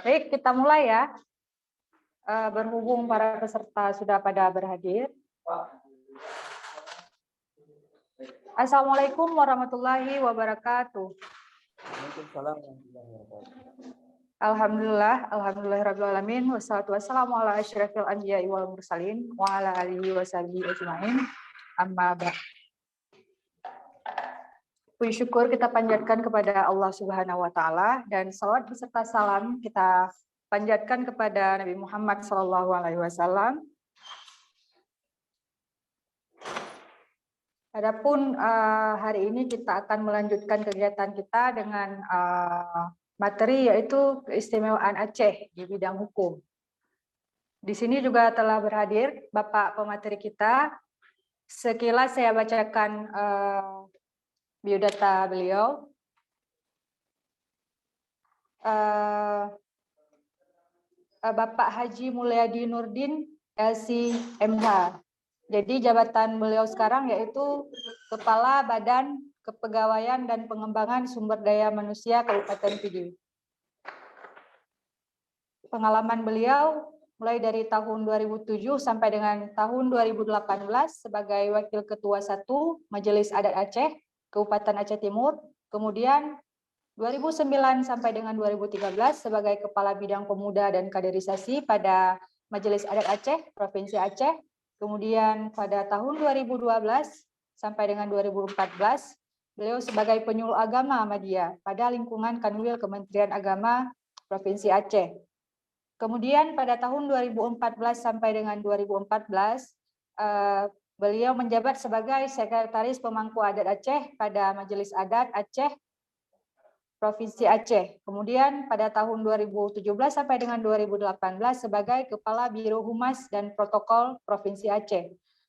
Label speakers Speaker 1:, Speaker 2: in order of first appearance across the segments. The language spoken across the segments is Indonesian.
Speaker 1: Baik, kita mulai ya. Berhubung para peserta sudah pada berhadir. Assalamualaikum warahmatullahi wabarakatuh.
Speaker 2: Waalaikumsalam warahmatullahi wabarakatuh.
Speaker 1: Alhamdulillahirabbil alamin wassalatu wassalamu ala asyrafil anbiya'i wal mursalin wa ala alihi washabihi ajmain. Amma ba'd. Puji syukur kita panjatkan kepada Allah Subhanahu wa taala dan salawat beserta salam kita panjatkan kepada Nabi Muhammad sallallahu alaihi wasallam. Adapun hari ini kita akan melanjutkan kegiatan kita dengan materi yaitu keistimewaan Aceh di bidang hukum. Di sini juga telah berhadir Bapak pemateri kita. Sekilas saya bacakan biodata beliau. Bapak Haji Mulyadi Nurdin, LC MH. Jadi jabatan beliau sekarang yaitu Kepala Badan Kepegawaian dan Pengembangan Sumber Daya Manusia Kabupaten Pidi. Pengalaman beliau mulai dari tahun 2007 sampai dengan tahun 2018 sebagai Wakil Ketua 1 Majelis Adat Aceh, Kabupaten Aceh Timur, kemudian 2009 sampai dengan 2013 sebagai Kepala Bidang Pemuda dan Kaderisasi pada Majelis Adat Aceh, Provinsi Aceh, kemudian pada tahun 2012 sampai dengan 2014, beliau sebagai penyuluh agama Ahmadiyah pada lingkungan Kanwil Kementerian Agama Provinsi Aceh. Kemudian pada tahun 2014 sampai dengan 2014, beliau menjabat sebagai Sekretaris Pemangku Adat Aceh pada Majelis Adat Aceh Provinsi Aceh. Kemudian pada tahun 2017 sampai dengan 2018 sebagai Kepala Biro Humas dan Protokol Provinsi Aceh.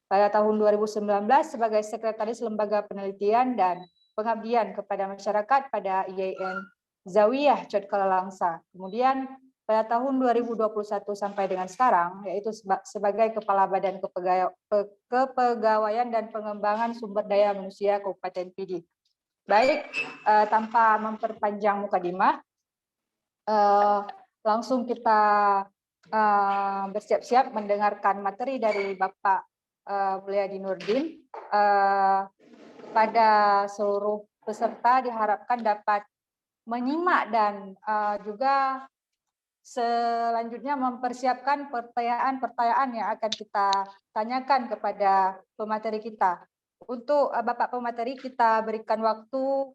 Speaker 1: Pada tahun 2019 sebagai Sekretaris Lembaga Penelitian dan Pengabdian kepada Masyarakat pada IAIN Zawiyah Cotkalangsa. Kemudian pada tahun 2021 sampai dengan sekarang yaitu sebagai Kepala Badan Kepegawaian dan Pengembangan Sumber Daya Manusia Kabupaten Pidi. Baik, tanpa memperpanjang mukadimah, langsung kita bersiap-siap mendengarkan materi dari Bapak Mulyadi Nurdin. Kepada seluruh peserta diharapkan dapat menyimak dan juga selanjutnya mempersiapkan pertanyaan-pertanyaan yang akan kita tanyakan kepada pemateri kita. Untuk Bapak pemateri kita berikan waktu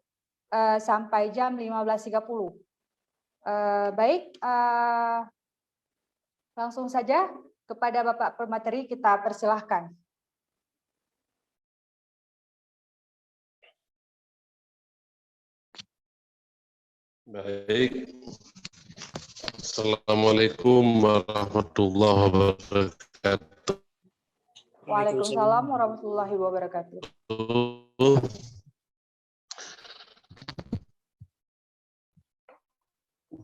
Speaker 1: sampai jam 15.30. Baik, langsung saja kepada Bapak pemateri kita persilahkan.
Speaker 3: Baik. Assalamualaikum warahmatullahi wabarakatuh.
Speaker 1: Waalaikumsalam warahmatullahi wabarakatuh.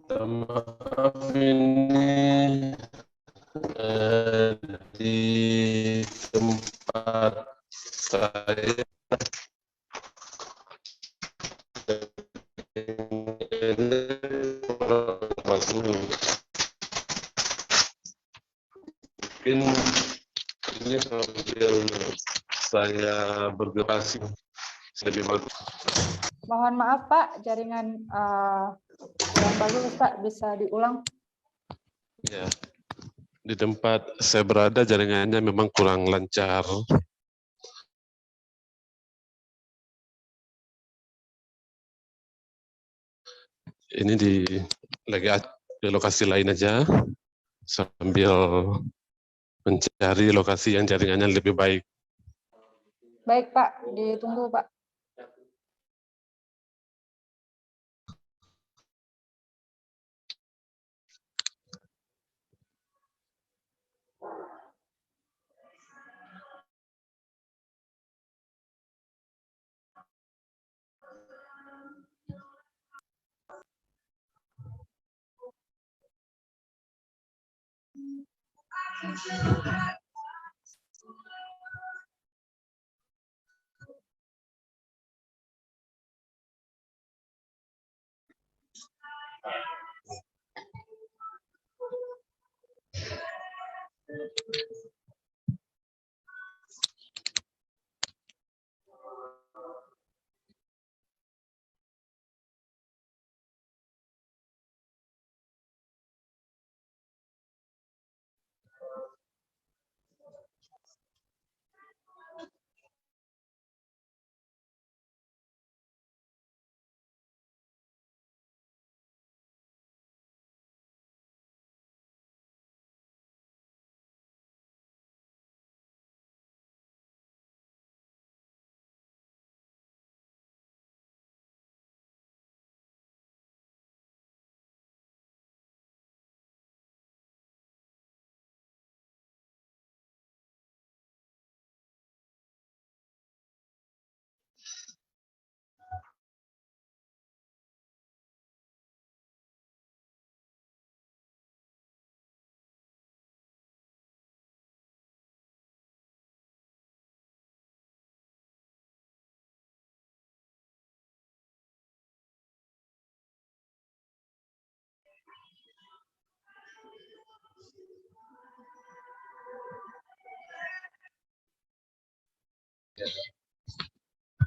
Speaker 3: Maaf ini di tempat saya mungkin ini sambil saya bergerasi lebih bagus.
Speaker 1: Mohon maaf Pak, jaringan yang bagus Pak, bisa diulang?
Speaker 3: Ya, di tempat saya berada jaringannya memang kurang lancar. Ini di lokasi lain aja sambil mencari lokasi yang jaringannya lebih baik.
Speaker 1: Baik Pak, ditunggu Pak.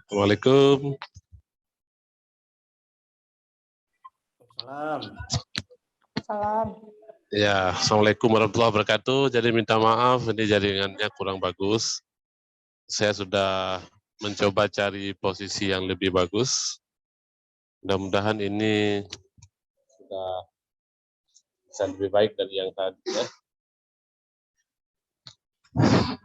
Speaker 3: Assalamualaikum.
Speaker 2: Salam.
Speaker 1: Salam.
Speaker 3: Ya, Assalamualaikum warahmatullahi wabarakatuh. Jadi minta maaf, ini jaringannya kurang bagus. Saya sudah mencoba cari posisi yang lebih bagus. Mudah-mudahan ini sudah bisa lebih baik dari yang tadi ya.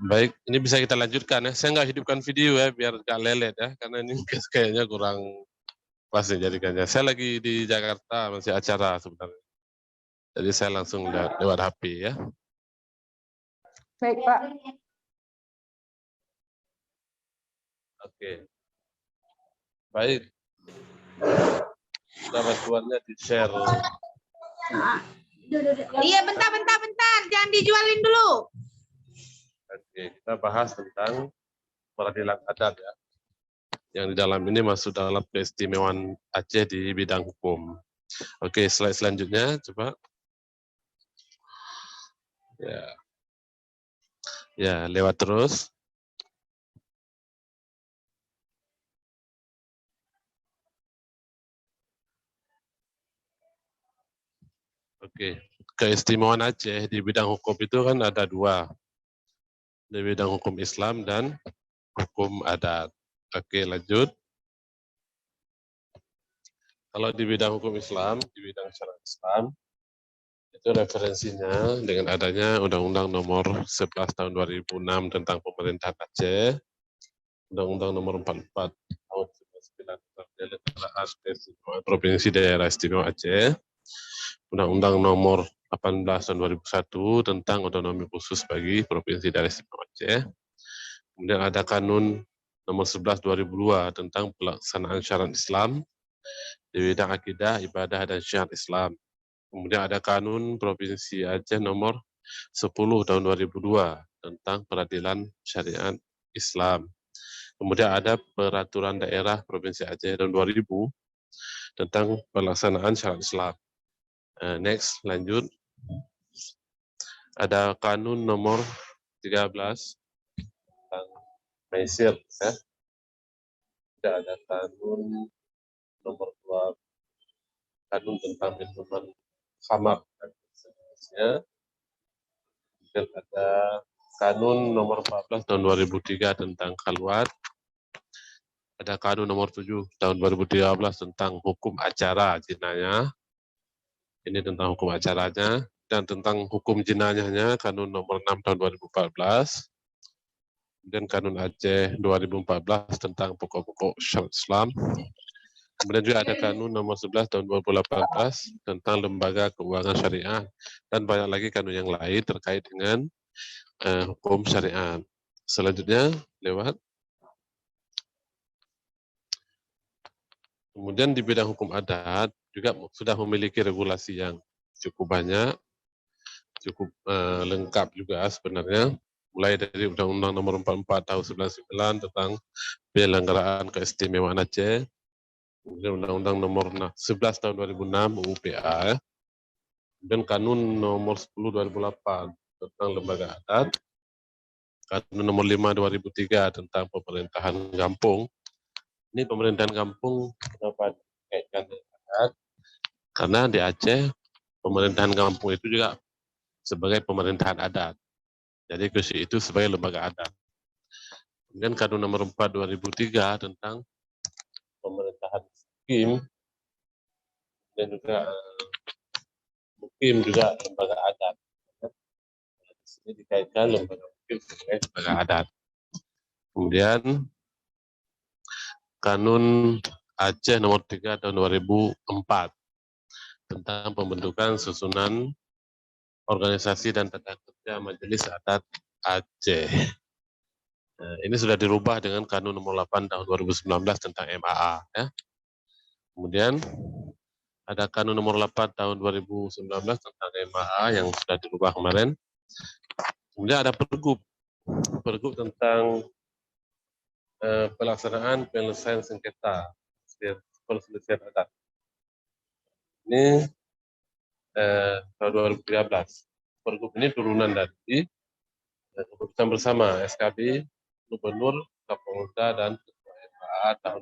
Speaker 3: Baik, ini bisa kita lanjutkan ya. Saya nggak hidupkan video ya, biar nggak lelet ya, karena ini kayaknya kurang pas nih jaringannya. Saya lagi di Jakarta, masih acara sebenarnya. Jadi saya langsung lewat HP ya.
Speaker 1: Baik, Pak.
Speaker 3: Oke. Baik. Sudah bantuannya di-share.
Speaker 4: Iya, bentar. Jangan dijualin dulu.
Speaker 3: Oke, kita bahas tentang peradilan adat ya. Yang di dalam ini masuk dalam keistimewaan Aceh di bidang hukum. Oke, slide selanjutnya coba. Ya, lewat terus. Oke, keistimewaan Aceh di bidang hukum itu kan ada dua. Di bidang hukum Islam dan hukum adat. Oke, lanjut. Kalau di bidang hukum Islam, di bidang syariat Islam, itu referensinya dengan adanya Undang-Undang Nomor 11 Tahun 2006 tentang Pemerintahan Aceh, Undang-Undang Nomor 44 Tahun 1999 tentang Penyelenggaraan Keistimewaan Provinsi Daerah Istimewa Aceh, Undang-Undang Nomor 18 Tahun 2001 tentang otonomi khusus bagi Provinsi Daerah Istimewa Aceh. Kemudian ada Kanun Nomor 11 2002 tentang pelaksanaan syariat Islam di bidang akidah, ibadah, dan syariat Islam. Kemudian ada Kanun Provinsi Aceh Nomor 10 Tahun 2002 tentang peradilan syariat Islam. Kemudian ada Peraturan Daerah Provinsi Aceh tahun 2000 tentang pelaksanaan syariat Islam. Next, lanjut. Ada Kanun Nomor 13 tentang Maisir. Ya. Tidak ada Kanun Nomor 2, Kanun tentang minuman khamar dan seterusnya. Dan ada Kanun Nomor 14 tahun 2003 tentang khalwat. Ada Kanun Nomor 7 tahun 2013 tentang hukum acara jinayah. Ini tentang hukum acaranya. Dan tentang hukum jinayahnya Kanun Nomor 6 tahun 2014. Kemudian Kanun Aceh 2014 tentang pokok-pokok syariat Islam. Kemudian juga ada Kanun Nomor 11 tahun 2018 tentang lembaga keuangan syariah, dan banyak lagi kanun yang lain terkait dengan hukum syariat. Selanjutnya lewat. Kemudian di bidang hukum adat juga sudah memiliki regulasi yang cukup banyak, cukup lengkap juga sebenarnya, mulai dari Undang-Undang Nomor 44 tahun 1999 tentang penyelenggaraan keistimewaan Aceh, kemudian Undang-Undang Nomor 11 tahun 2006 UU PA, dan Kanun Nomor 10 2008 tentang lembaga adat, Kanun nomor 5 2003 tentang pemerintahan kampung. Ini pemerintahan kampung kenapa dikaitkan dengan adat? Karena di Aceh pemerintahan kampung itu juga sebagai pemerintahan adat. Jadi KUSI itu sebagai lembaga adat. Kemudian Kanun nomor 4 2003 tentang pemerintahan mukim dan juga mukim juga lembaga adat. Di sini dikaitkan lembaga mukim sebagai lembaga adat. Kemudian Kanun Aceh nomor 3 tahun 2004 tentang pembentukan susunan organisasi dan tata kerja Majelis Adat Aceh. Nah, ini sudah dirubah dengan Kanun nomor 8 tahun 2019 tentang MAA. Ya. Kemudian ada Kanun nomor 8 tahun 2019 tentang MAA yang sudah dirubah kemarin. Kemudian ada Pergub tentang pelaksanaan penyelesaian sengketa perselisihan adat. Ini tahun 2013. Pergub ini turunan dari keputusan bersama SKB, Gubernur, Kapolda, dan Ketua MAA tahun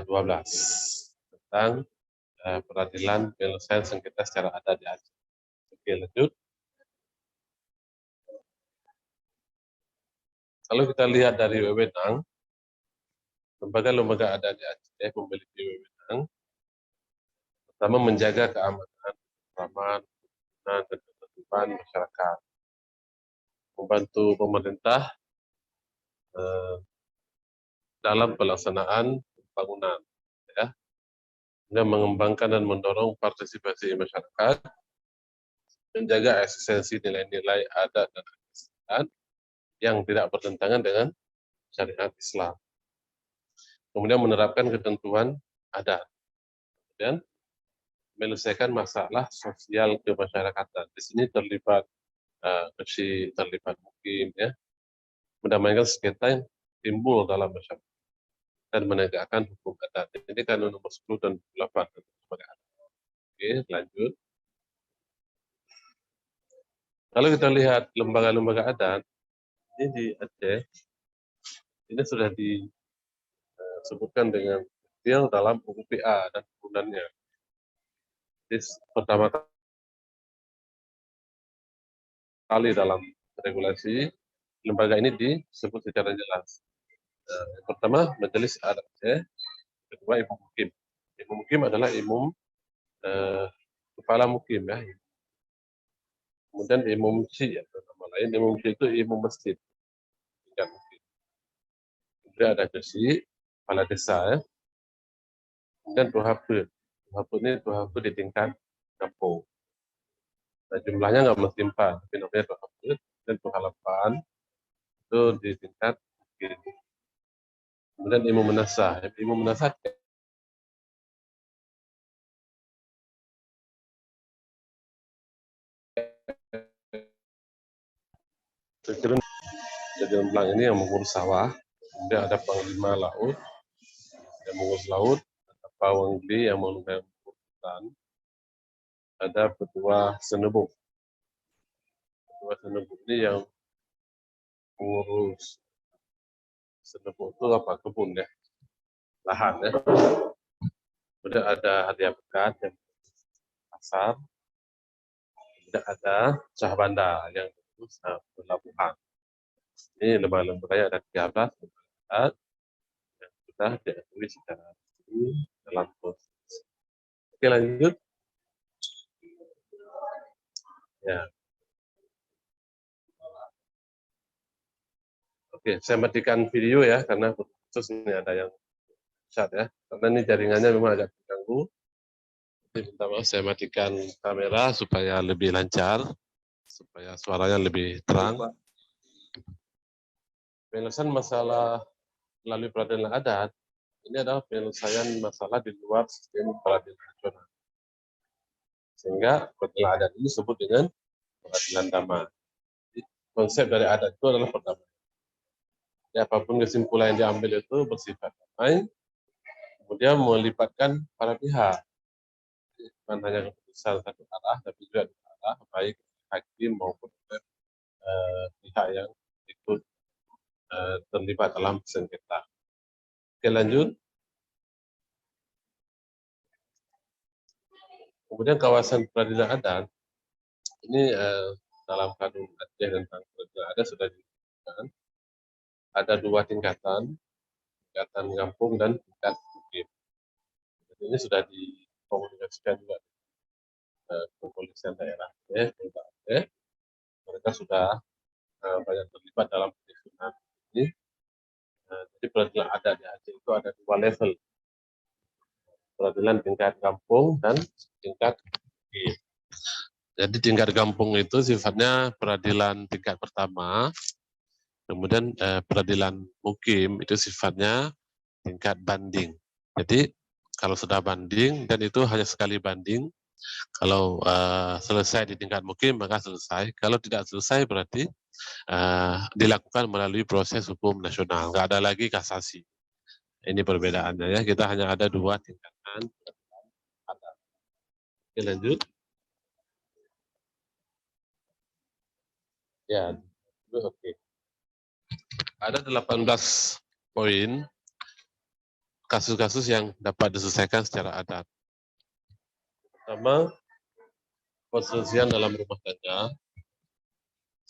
Speaker 3: 2012 tentang peradilan penyelesaian sengketa secara adat di Aceh. Oke, lanjut. Kalau kita lihat dari wewenang, lembaga-lembaga adat di Aceh memiliki wewenang pertama menjaga keamanan, keamanan, dan ketertiban masyarakat, membantu pemerintah dalam pelaksanaan pembangunan, ya, dan mengembangkan dan mendorong partisipasi masyarakat, menjaga eksistensi nilai-nilai adat dan istiadat yang tidak bertentangan dengan syariat Islam. Kemudian menerapkan ketentuan adat. Kemudian menyelesaikan masalah sosial kemasyarakatan. Di sini terlibat KUSI, terlibat mukim, ya, mendamaikan sengketa yang timbul dalam masyarakat dan menegakkan hukum adat. Ini Kanun nomor 10 dan 8 sebagai adat. Oke, lanjut. Kalau kita lihat lembaga-lembaga adat ini di Aceh, ini sudah disebutkan dengan detail dalam UPA dan turunannya. Pertama kali dalam regulasi, lembaga ini disebut secara jelas. Yang pertama, Majelis Adat Aceh. Kedua, Imam Mukim. Imam Mukim adalah imam kepala mukim, ya. Kemudian Imam Muci, ya, nama lain. Imam Muci itu imam masjid. Kemudian ada KUSI, kepala desa, ya. Kemudian Tuhape. Tuhape ini Tuhape di tingkat kampung. Nah, jumlahnya nggak mesti 4, tapi namanya Tuhape. Dan Tuhalapan itu di tingkat mukim. Kemudian Imam Menasah. Imam Menasah Jajaran Belang ini yang mengurus sawah. Kemudian ada Panglima Laut yang mengurus laut, ada Pawangli yang mengurus hutan, ada Ketua Senebuk. Ketua Senebuk ini yang mengurus Senebuk itu apa, kebun, ya, lahan, ya. Kemudian ada Hadia Pekat yang pasar. Kemudian ada Syahbanda yang mengurus pelabuhan. Ini lembaga-lembaganya ada 13 lembaga yang sudah diakui secara resmi dalam konstitusi. Oke, lanjut. Ya. Oke, saya matikan video, ya, karena khusus ini ada yang chat, ya. Karena ini jaringannya memang agak terganggu. Jadi minta maaf, saya matikan kamera supaya lebih lancar, supaya suaranya lebih terang. Penyelesaian masalah melalui peradilan adat ini adalah penyelesaian masalah di luar sistem peradilan nasional. Sehingga peradilan adat ini disebut dengan peradilan damai. Konsep dari adat itu adalah perdamaian. Ya, apapun kesimpulan yang diambil itu bersifat damai, kemudian melibatkan para pihak. Bukan hanya keputusan satu arah, tapi juga dua arah, baik hakim hakim maupun oleh pihak yang ikut terlibat dalam sengketa. Oke, lanjut. Kemudian kawasan peradilan adat ini dalam Kadun Aceh tentang peradilan adat sudah disebutkan ada 2 tingkatan kampung dan tingkat mukim. Ini sudah dikomunikasikan juga kepolisian daerah Aceh. Mereka sudah banyak terlibat dalam penyusunan ini. Jadi peradilan adat di Aceh itu ada 2 level. Peradilan tingkat kampung dan tingkat mukim. Jadi tingkat kampung itu sifatnya peradilan tingkat pertama, kemudian peradilan mukim itu sifatnya tingkat banding. Jadi kalau sudah banding, dan itu hanya sekali banding, kalau selesai di tingkat mukim maka selesai, kalau tidak selesai berarti dilakukan melalui proses hukum nasional, nggak ada lagi kasasi. Ini perbedaannya ya, kita hanya ada 2 tingkatan. Oke, lanjut. Ya, oke. Ada 18 poin kasus-kasus yang dapat diselesaikan secara adat. Pertama, perselisihan dalam rumah tangga.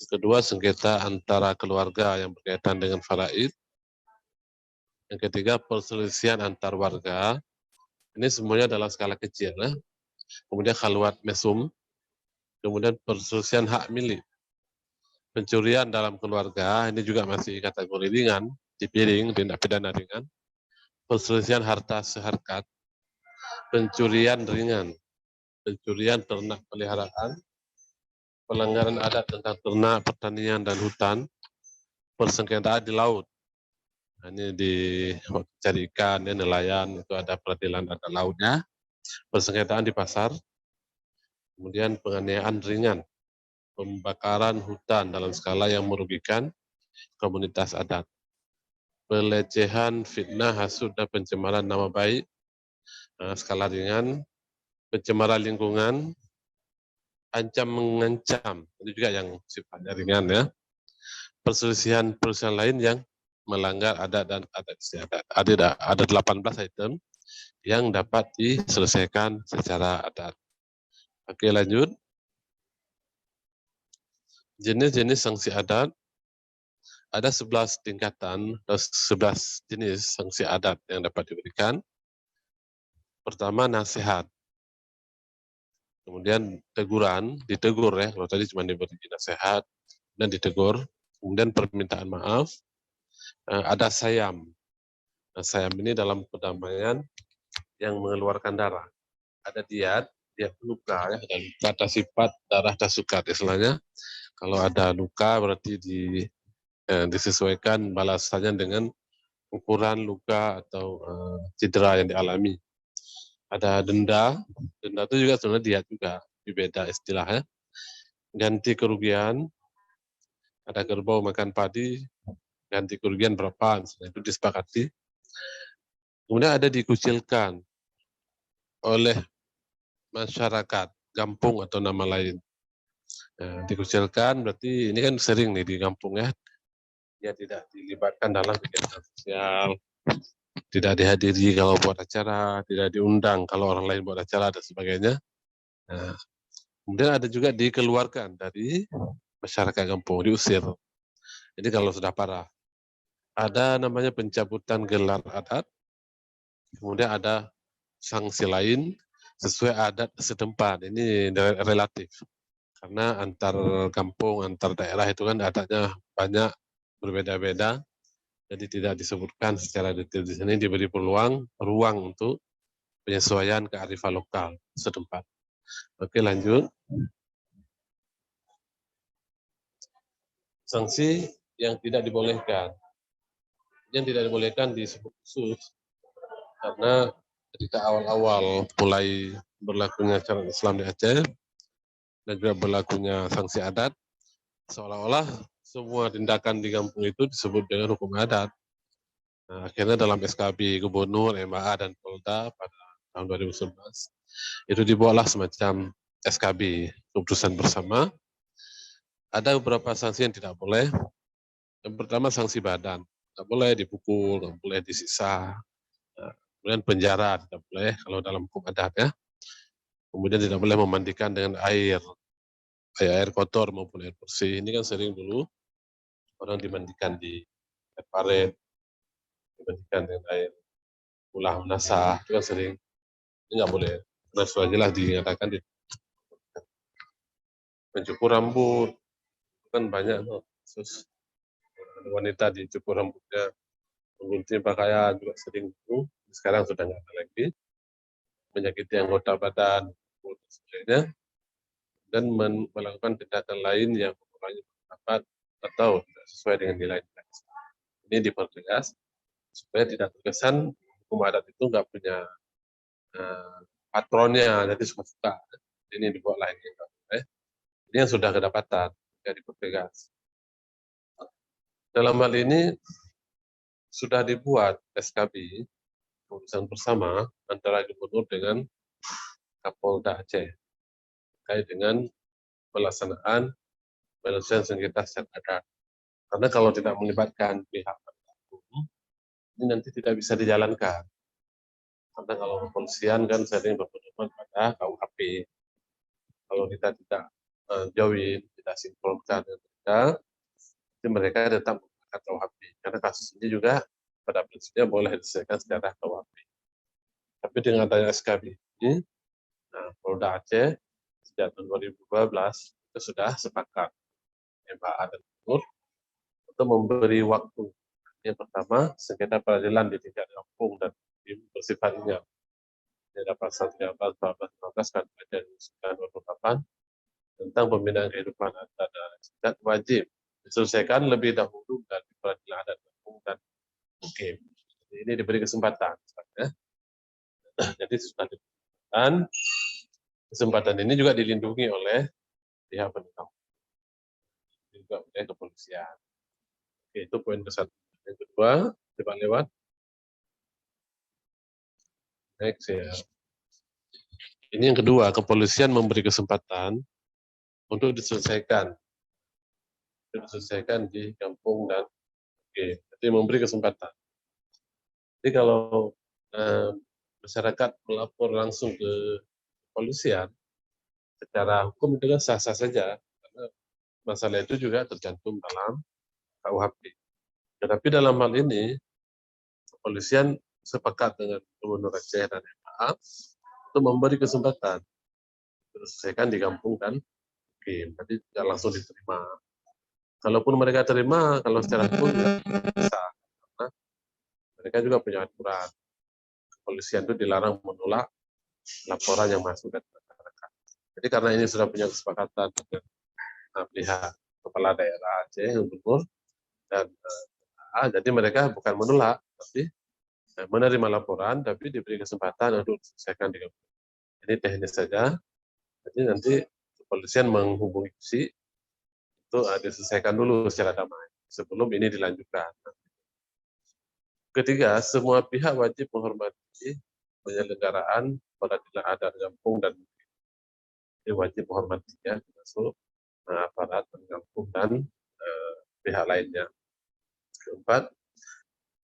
Speaker 3: Kedua, sengketa antara keluarga yang berkaitan dengan faraid. Yang ketiga, perselisihan antar warga. Ini semuanya dalam skala kecil. Ya. Kemudian khalwat mesum. Kemudian perselisihan hak milik. Pencurian dalam keluarga, ini juga masih kategori ringan, dipiring, tindak pidana ringan. Perselisihan harta seharkat, pencurian ringan, pencurian ternak peliharaan, pelanggaran adat tentang ternak, pertanian, dan hutan, persengketaan di laut. Nah, ini di cari ikan, ya, nelayan, itu ada peradilan adat lautnya, persengketaan di pasar, kemudian penganiayaan ringan, pembakaran hutan dalam skala yang merugikan komunitas adat, pelecehan, fitnah, hasud, dan pencemaran nama baik, skala ringan, pencemaran lingkungan, ancam mengancam, itu juga yang sifatnya ringan ya. Perselisihan lain yang melanggar adat dan adat istiadat. Ada 18 item yang dapat diselesaikan secara adat. Oke, lanjut. Jenis-jenis sanksi adat, ada 11 tingkatan, 11 jenis sanksi adat yang dapat diberikan. Pertama, nasihat. Kemudian teguran, ditegur ya, kalau tadi cuma diberi nasihat dan ditegur. Kemudian permintaan maaf, ada sayam. Nah, sayam ini dalam perdamaian yang mengeluarkan darah. Ada diat luka ya, dan luka ada sifat darah ada sukat istilahnya. Kalau ada luka berarti disesuaikan balasannya dengan ukuran luka atau cedera yang dialami. Ada denda itu juga sebenarnya diat juga, beda istilahnya. Ganti kerugian, ada kerbau makan padi, ganti kerugian berapa, itu disepakati. Kemudian ada dikucilkan oleh masyarakat, kampung atau nama lain. Nah, dikucilkan berarti ini kan sering nih di kampung ya, dia tidak dilibatkan dalam kegiatan sosial, tidak dihadiri kalau buat acara, tidak diundang kalau orang lain buat acara dan sebagainya. Nah, kemudian ada juga dikeluarkan dari masyarakat kampung, diusir. Jadi kalau sudah parah. Ada namanya pencabutan gelar adat, kemudian ada sanksi lain sesuai adat setempat. Ini relatif. Karena antar kampung, antar daerah itu kan adatnya banyak, berbeda-beda. Jadi tidak disebutkan secara detail di sini, diberi ruang untuk penyesuaian kearifan lokal setempat. Oke, lanjut. Sanksi yang tidak dibolehkan. Yang tidak dibolehkan disebut khusus karena ketika awal-awal mulai berlakunya syariat Islam di Aceh dan juga berlakunya sanksi adat, seolah-olah semua tindakan di kampung itu disebut dengan hukum adat. Nah, akhirnya dalam SKB Gubernur, MAA, dan Polda pada tahun 2011 itu dibuatlah semacam SKB, keputusan bersama, ada beberapa sanksi yang tidak boleh. Yang pertama sanksi badan, tidak boleh dipukul, tidak boleh disiksa. Kemudian penjara tidak boleh kalau dalam hukum adat ya. Kemudian tidak boleh memandikan dengan air kotor maupun air bersih. Ini kan sering dulu orang dimandikan di air paret, dimandikan dengan air ulah nasah, itu kan sering. Ini nggak boleh. Karena sudah jelas dinyatakan di mencukur rambut, itu kan banyak tuh. Terus wanita dicukur rambutnya, menggunting pakaian juga sering itu. Sekarang sudah nggak ada lagi. Menyakiti anggota badan, dan sebagainya. Dan melakukan tindakan lain yang mengurangi pendapat atau tidak sesuai dengan nilai-nilai. Ini dipertegas supaya tidak terkesan hukum adat itu nggak punya patronnya, jadi suka-suka. Ini dibuat lain. Ini yang sudah kedapatan, ya dipertegas. Dalam hal ini sudah dibuat SKB, keputusan bersama antara Gubernur dengan Kapolda Aceh terkait dengan pelaksanaan penyelesaian sengketa secara adat. Karena kalau tidak melibatkan pihak hukum, ini nanti tidak bisa dijalankan. Karena kalau kepolisian kan sering berpedoman pada KUHP. Kalau kita tidak join, tidak sinkronkan dengan mereka, jadi mereka tetap menggunakan KUHP. Karena kasus ini juga pada prinsipnya boleh diselesaikan secara KUHP. Tapi dengan adanya SKB ini, Polda Aceh sejak tahun 2012 itu sudah sepakat MHA dan Gubernur untuk memberi waktu. Yang pertama, sengketa peradilan di tingkat kampung dan bersifat ringan. Ada pasal 13, 14, 15 kan ada 928 tentang pembinaan kehidupan adat dan wajib diselesaikan lebih dahulu dari peradilan adat kampung dan mukim. Ini diberi kesempatan. Ya. Jadi sudah diberikan kesempatan ini juga dilindungi oleh pihak penegak hukum, juga oleh kepolisian. Oke, itu poin ke-1. Yang kedua, coba lewat. Next ya. Ini yang kedua, kepolisian memberi kesempatan untuk diselesaikan di kampung dan jadi memberi kesempatan. Jadi kalau masyarakat melapor langsung ke kepolisian, secara hukum itu kan sah-sah saja, karena masalah itu juga tercantum dalam KUHP. Tetapi dalam hal ini, kepolisian sepakat dengan Gubernur Aceh dan MHA untuk memberi kesempatan diselesaikan di kampung dan jadi tidak langsung diterima. Kalaupun mereka terima, kalau secara hukum tidak bisa, karena mereka juga punya aturan. Kepolisian itu dilarang menolak laporan yang masuk dari masyarakat. Jadi karena ini sudah punya kesepakatan dengan pihak kepala daerah Aceh, Gubernur dan jadi mereka bukan menolak, tapi menerima laporan, tapi diberi kesempatan untuk diselesaikan di kampung. Ini teknis saja. Jadi nanti kepolisian menghubungi si itu diselesaikan dulu secara damai sebelum ini dilanjutkan. Ketiga, semua pihak wajib menghormati penyelenggaraan peradilan adat kampung dan wajib menghormatinya, termasuk aparat penegak hukum dan pihak lainnya. Keempat,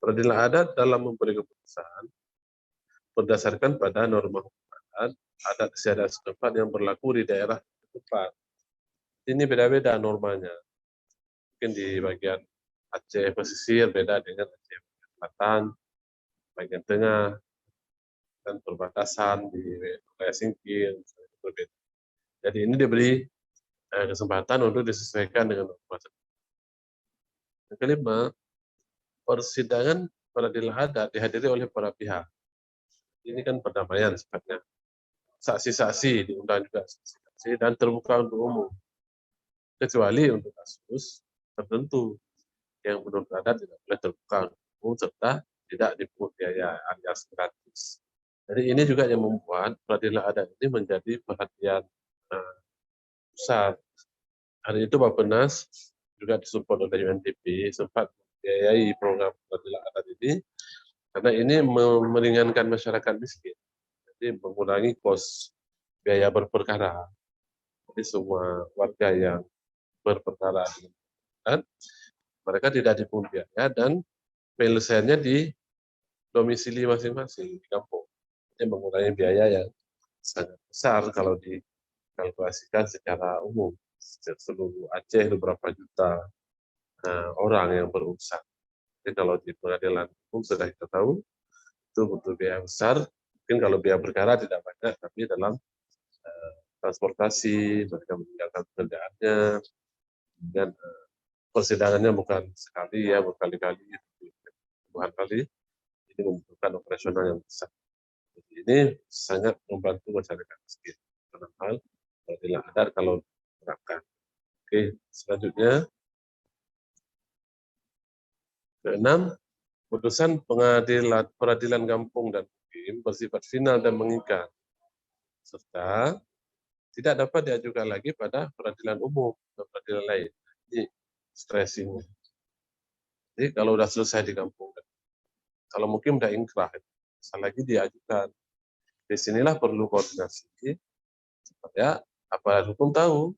Speaker 3: peradilan adat dalam memberi keputusan berdasarkan pada norma hukum adat istiadat setempat yang berlaku di daerah setempat. Ini beda-beda normanya. Mungkin di bagian Aceh pesisir beda dengan Aceh selatan, bagian tengah, dan perbatasan di wilayah Singkil berbeda. Jadi ini diberi kesempatan untuk disesuaikan dengan norma. Yang kelima, persidangan peradilan adat dihadiri oleh para pihak. Ini kan perdamaian sifatnya. Saksi-saksi diundang juga saksi-saksi dan terbuka untuk umum. Kecuali untuk kasus tertentu yang menurut adat tidak boleh terbuka untuk umum serta tidak dipungut biaya alias gratis. Jadi ini juga yang membuat peradilan adat ini menjadi perhatian pusat. Hari itu Bappenas juga disupport oleh UNDP sempat membiayai program peradilan adat ini karena ini meringankan masyarakat miskin. Jadi mengurangi kos biaya berperkara. Jadi semua warga yang berperkara dan mereka tidak dipungut biaya dan penyelesaiannya di domisili masing-masing di kampung. Ini mengurangi biaya yang sangat besar kalau dikalkulasikan secara umum. Seluruh Aceh itu berapa juta orang yang berurusan. Jadi kalau di pengadilan umum sudah kita tahu itu butuh biaya besar. Mungkin kalau biaya perkara tidak banyak, tapi dalam transportasi mereka meninggalkan pekerjaannya, dan persidangannya bukan sekali ya, berkali-kali, puluhan kali. Ini membutuhkan operasional yang besar. Jadi ini sangat membantu masyarakat miskin dalam hal peradilan adat kalau diterapkan. Oke, selanjutnya keenam, putusan peradilan kampung dan hakim bersifat final dan mengikat, serta tidak dapat diajukan lagi pada peradilan umum atau peradilan lain. Ini stressing. Jadi kalau sudah selesai di kampung, kalau mungkin sudah ingkrah, lagi diajukan. Disinilah perlu koordinasi supaya aparat hukum tahu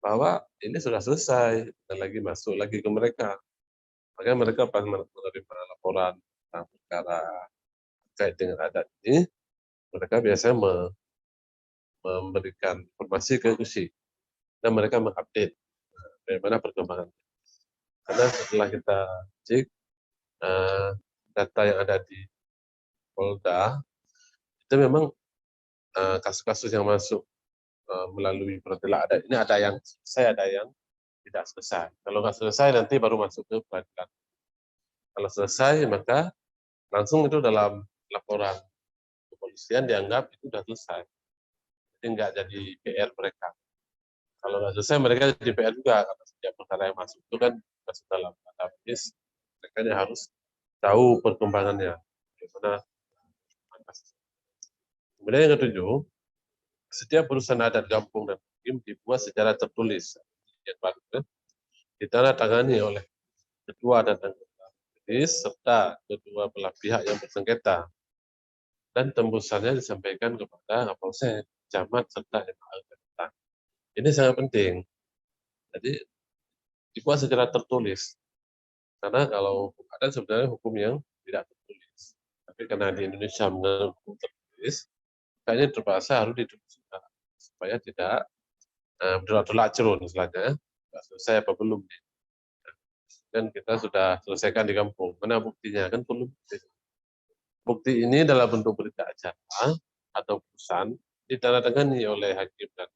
Speaker 3: bahwa ini sudah selesai dan lagi masuk lagi ke mereka. Makanya mereka pas menerima laporan tentang perkara terkait dengan adat ini, mereka biasanya memberikan informasi ke KUSI dan mereka mengupdate bagaimana perkembangan. Karena setelah kita cek data yang ada di Polda, itu memang kasus-kasus yang masuk melalui peradilan adat ini ada yang selesai, ada yang tidak selesai. Kalau nggak selesai nanti baru masuk ke peradilan. Kalau selesai maka langsung itu dalam laporan kepolisian dianggap itu sudah selesai. Jadi nggak jadi PR mereka. Kalau nggak selesai mereka jadi PR juga karena setiap perkara yang masuk itu kan masuk dalam database, mereka harus tahu perkembangannya. Bagaimana. Kemudian yang ketujuh, setiap urusan adat kampung dan hakim dibuat secara tertulis, yang baru ditandatangani oleh ketua dan anggota majelis serta kedua belah pihak yang bersengketa, dan tembusannya disampaikan kepada Kapolsek, camat serta MA. Ini sangat penting. Jadi dibuat secara tertulis, karena kalau hukum adat sebenarnya hukum yang tidak tertulis. Tapi karena di Indonesia mengenal hukum tertulis, kayaknya terpaksa harus dituliskan supaya tidak bertolak cerun istilahnya, nggak selesai apa belum. Dan kita sudah selesaikan di kampung. Mana buktinya? Kan perlu bukti. Bukti ini dalam bentuk berita acara atau putusan ditandatangani oleh hakim dan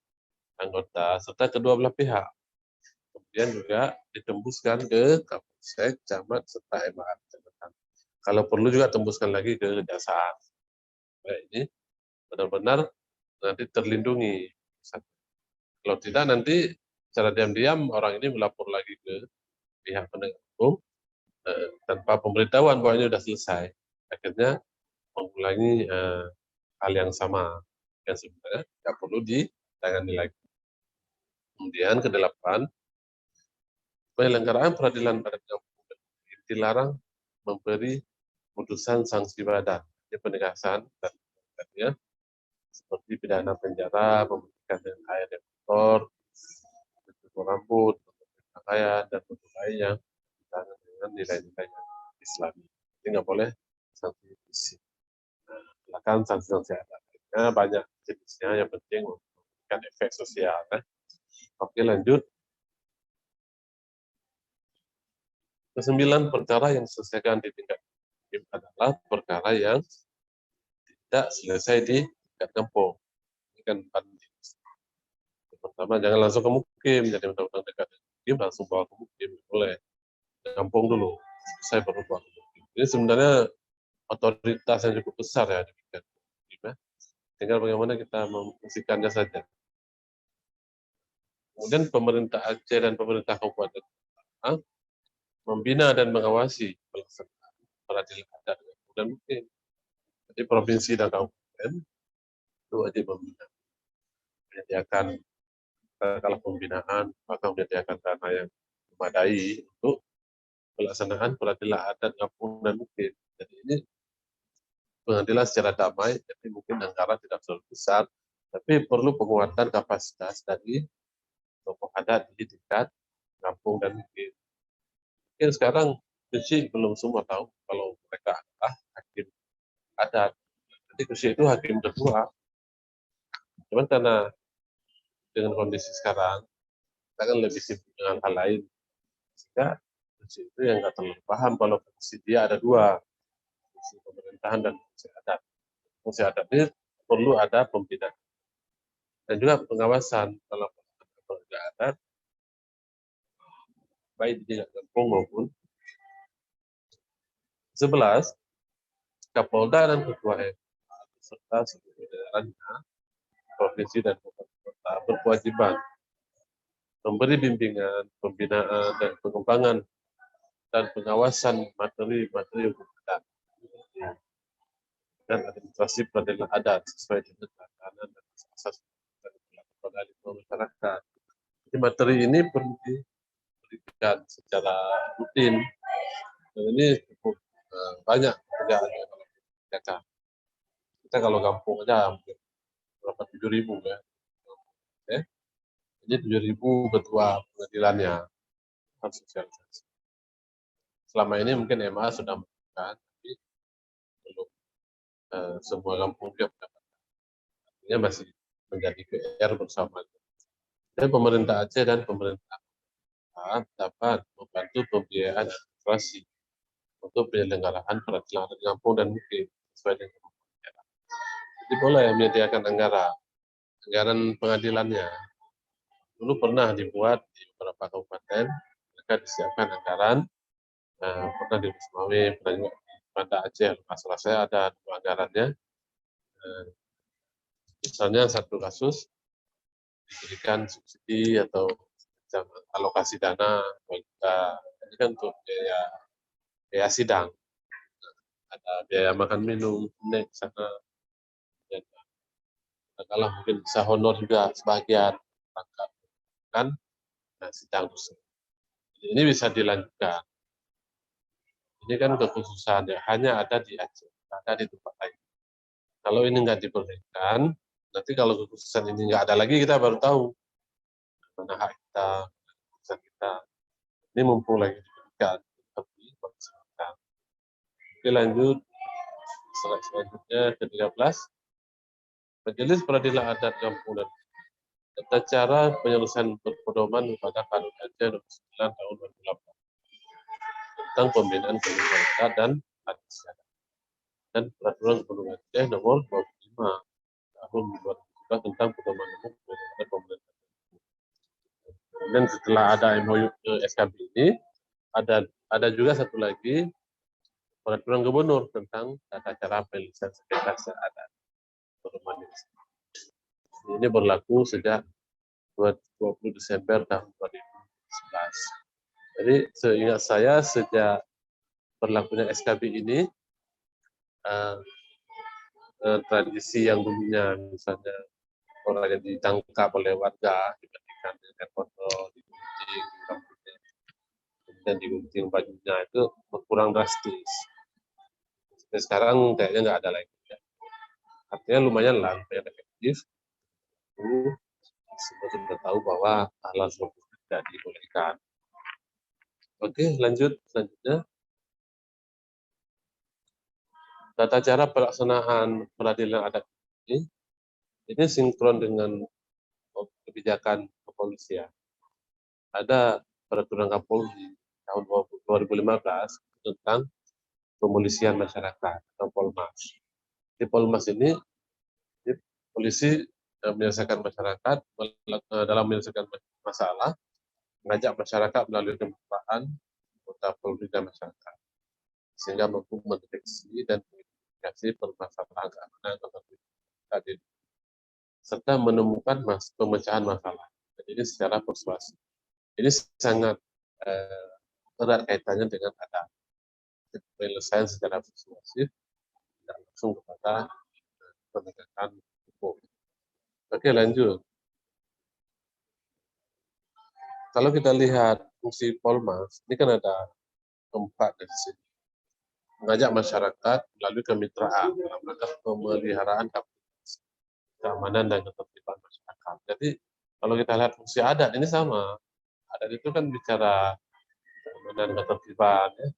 Speaker 3: anggota serta kedua belah pihak. Kemudian juga ditembuskan ke Kapolsek, camat serta MA. Kalau perlu juga tembuskan lagi ke kejaksaan. Nah, ini benar-benar nanti terlindungi. Kalau tidak nanti secara diam-diam orang ini melapor lagi ke pihak penegak hukum tanpa pemberitahuan bahwa ini sudah selesai. Akhirnya mengulangi hal yang sama yang sebenarnya tidak perlu ditangani lagi. Kemudian ke-8, penyelenggaraan peradilan pada kampung dilarang memberi putusan sanksi badan. Ini penegasan dan seperti pidana penjara, membersihkan dengan air yang kotor, mencukur rambut, pakaian dan bentuk lain yang bertentangan dengan nilai-nilai Islami. Jadi nggak boleh sanksi fisik. Silakan sanksi-sanksi adatnya banyak jenisnya, yang penting memberikan efek sosial. Oke, lanjut. Ke-9, perkara yang diselesaikan di tingkat hakim adalah perkara yang tidak selesai di tingkat kampung. Ini kan penting. Pertama, jangan langsung ke mukim, jadi undang-undang dekat mukim langsung bawa ke mukim, boleh kampung dulu, saya baru bawa ke mukim. Ini sebenarnya otoritas yang cukup besar ya di tingkat mukim, ya. Tinggal bagaimana kita memfungsikannya saja. Kemudian pemerintah Aceh dan pemerintah Kabupaten membina dan mengawasi pelaksanaan peradilan adat dan mukim. Jadi provinsi dan kabupaten itu wajib membina, menyediakan kalau pembinaan, maka menyediakan dana yang memadai untuk pelaksanaan peradilan adat kampung dan mukim. Jadi ini pengadilan secara damai, jadi mungkin anggaran tidak terlalu besar, tapi perlu penguatan kapasitas dari tokoh adat di tingkat kampung dan mungkin sekarang Kursi belum semua tahu kalau mereka adalah hakim adat. Jadi Kursi itu hakim kedua. Cuman karena dengan kondisi sekarang, kita kan lebih sibuk dengan hal lain. Sehingga Kursi itu yang nggak terlalu paham kalau fungsi dia ada dua, fungsi pemerintahan dan fungsi adat. Fungsi adat ini perlu ada pembinaan dan juga pengawasan kalau pekerja adat, baik di tingkat kampung maupun 11 Kapolda dan Ketua MA serta seluruh jajarannya provinsi dan kabupaten kota berkewajiban memberi bimbingan, pembinaan dan pengembangan dan pengawasan materi-materi hukum adat dan administrasi peradilan adat sesuai dengan tatanan dan asas dan peradilan masyarakat. Jadi materi ini perlu diberikan secara rutin. Dan ini cukup banyak pekerjaannya kalau kita. Kita kalau kampung aja hampir berapa 7.000 ya. Oke. Jadi 7.000 ketua pengadilannya harus sosialisasi. Selama ini mungkin MA sudah melakukan, tapi belum semua kampung dia mendapatkan. Artinya masih menjadi PR bersama. Dan pemerintah Aceh dan pemerintah dapat membantu pembiayaan administrasi untuk penyelenggaraan peradilan di kampung dan mungkin sesuai dengan daerah. Jadi boleh menyediakan anggaran pengadilannya. Dulu pernah dibuat di beberapa kabupaten, mereka disiapkan anggaran, pernah di Rusmawi, pernah juga di Banda Aceh, masalah saya ada dua anggarannya. Misalnya satu kasus diberikan subsidi atau alokasi dana, ini kan untuk biaya sidang, ada biaya makan minum, naik sana, dan kalau mungkin bisa honor juga sebagian rangka kan sidang tersebut. Ini bisa dilanjutkan. Ini kan kekhususan ya, hanya ada di Aceh, ada di tempat lain. Kalau ini nggak dibolehkan, nanti kalau kekhususan ini nggak ada lagi, kita baru tahu mana hak kita, kekhususan kita. Ini mumpung lagi diberikan, tapi maksimalkan. Oke, lanjut. Slide selanjutnya ke-13. Majelis Peradilan Adat Kampung dan tata cara penyelesaian berpedoman pada Kanun Aceh nomor 9 tahun 2008 tentang pembinaan keluarga adat dan adat istiadat dan peraturan Gubernur Aceh nomor 25 tahun 2011 tentang pedoman umum kepada pemerintah. Kemudian setelah ada MOU SKB ini, ada juga satu lagi peraturan Gubernur tentang tata cara penyelesaian sengketa adat. Ini berlaku sejak 20 Desember tahun 2011. Jadi seingat saya sejak berlakunya SKB ini, tradisi yang dulunya misalnya orang yang ditangkap oleh warga dibandingkan dengan foto digunting rambutnya, kemudian digunting bajunya itu berkurang drastis. Sampai sekarang kayaknya nggak ada lagi. Artinya lumayan lah, lumayan efektif. Semua sudah tahu bahwa hal seperti itu tidak dibolehkan. Oke, lanjut selanjutnya. Tata cara pelaksanaan peradilan adat ini sinkron dengan kebijakan kepolisian. Ada peraturan Kapolri tahun 2015 tentang pemolisian masyarakat atau Polmas. Di Polmas ini polisi menyelesaikan masyarakat dalam menyelesaikan masalah, mengajak masyarakat melalui kemampuan anggota Polri dan masyarakat, sehingga mampu mendeteksi dan mengidentifikasi permasalahan keamanan tadi, serta menemukan pemecahan masalah. Jadi ini secara persuasif. Ini sangat erat kaitannya dengan ada penyelesaian secara persuasif dan langsung kepada penegakan hukum. Oke, lanjut. Kalau kita lihat fungsi Polmas, ini kan ada 4 dari sini. Mengajak masyarakat melalui kemitraan dalam rangka pemeliharaan keamanan dan ketertiban masyarakat. Jadi kalau kita lihat fungsi adat ini sama, Adat itu kan bicara keamanan, ketertiban, ya.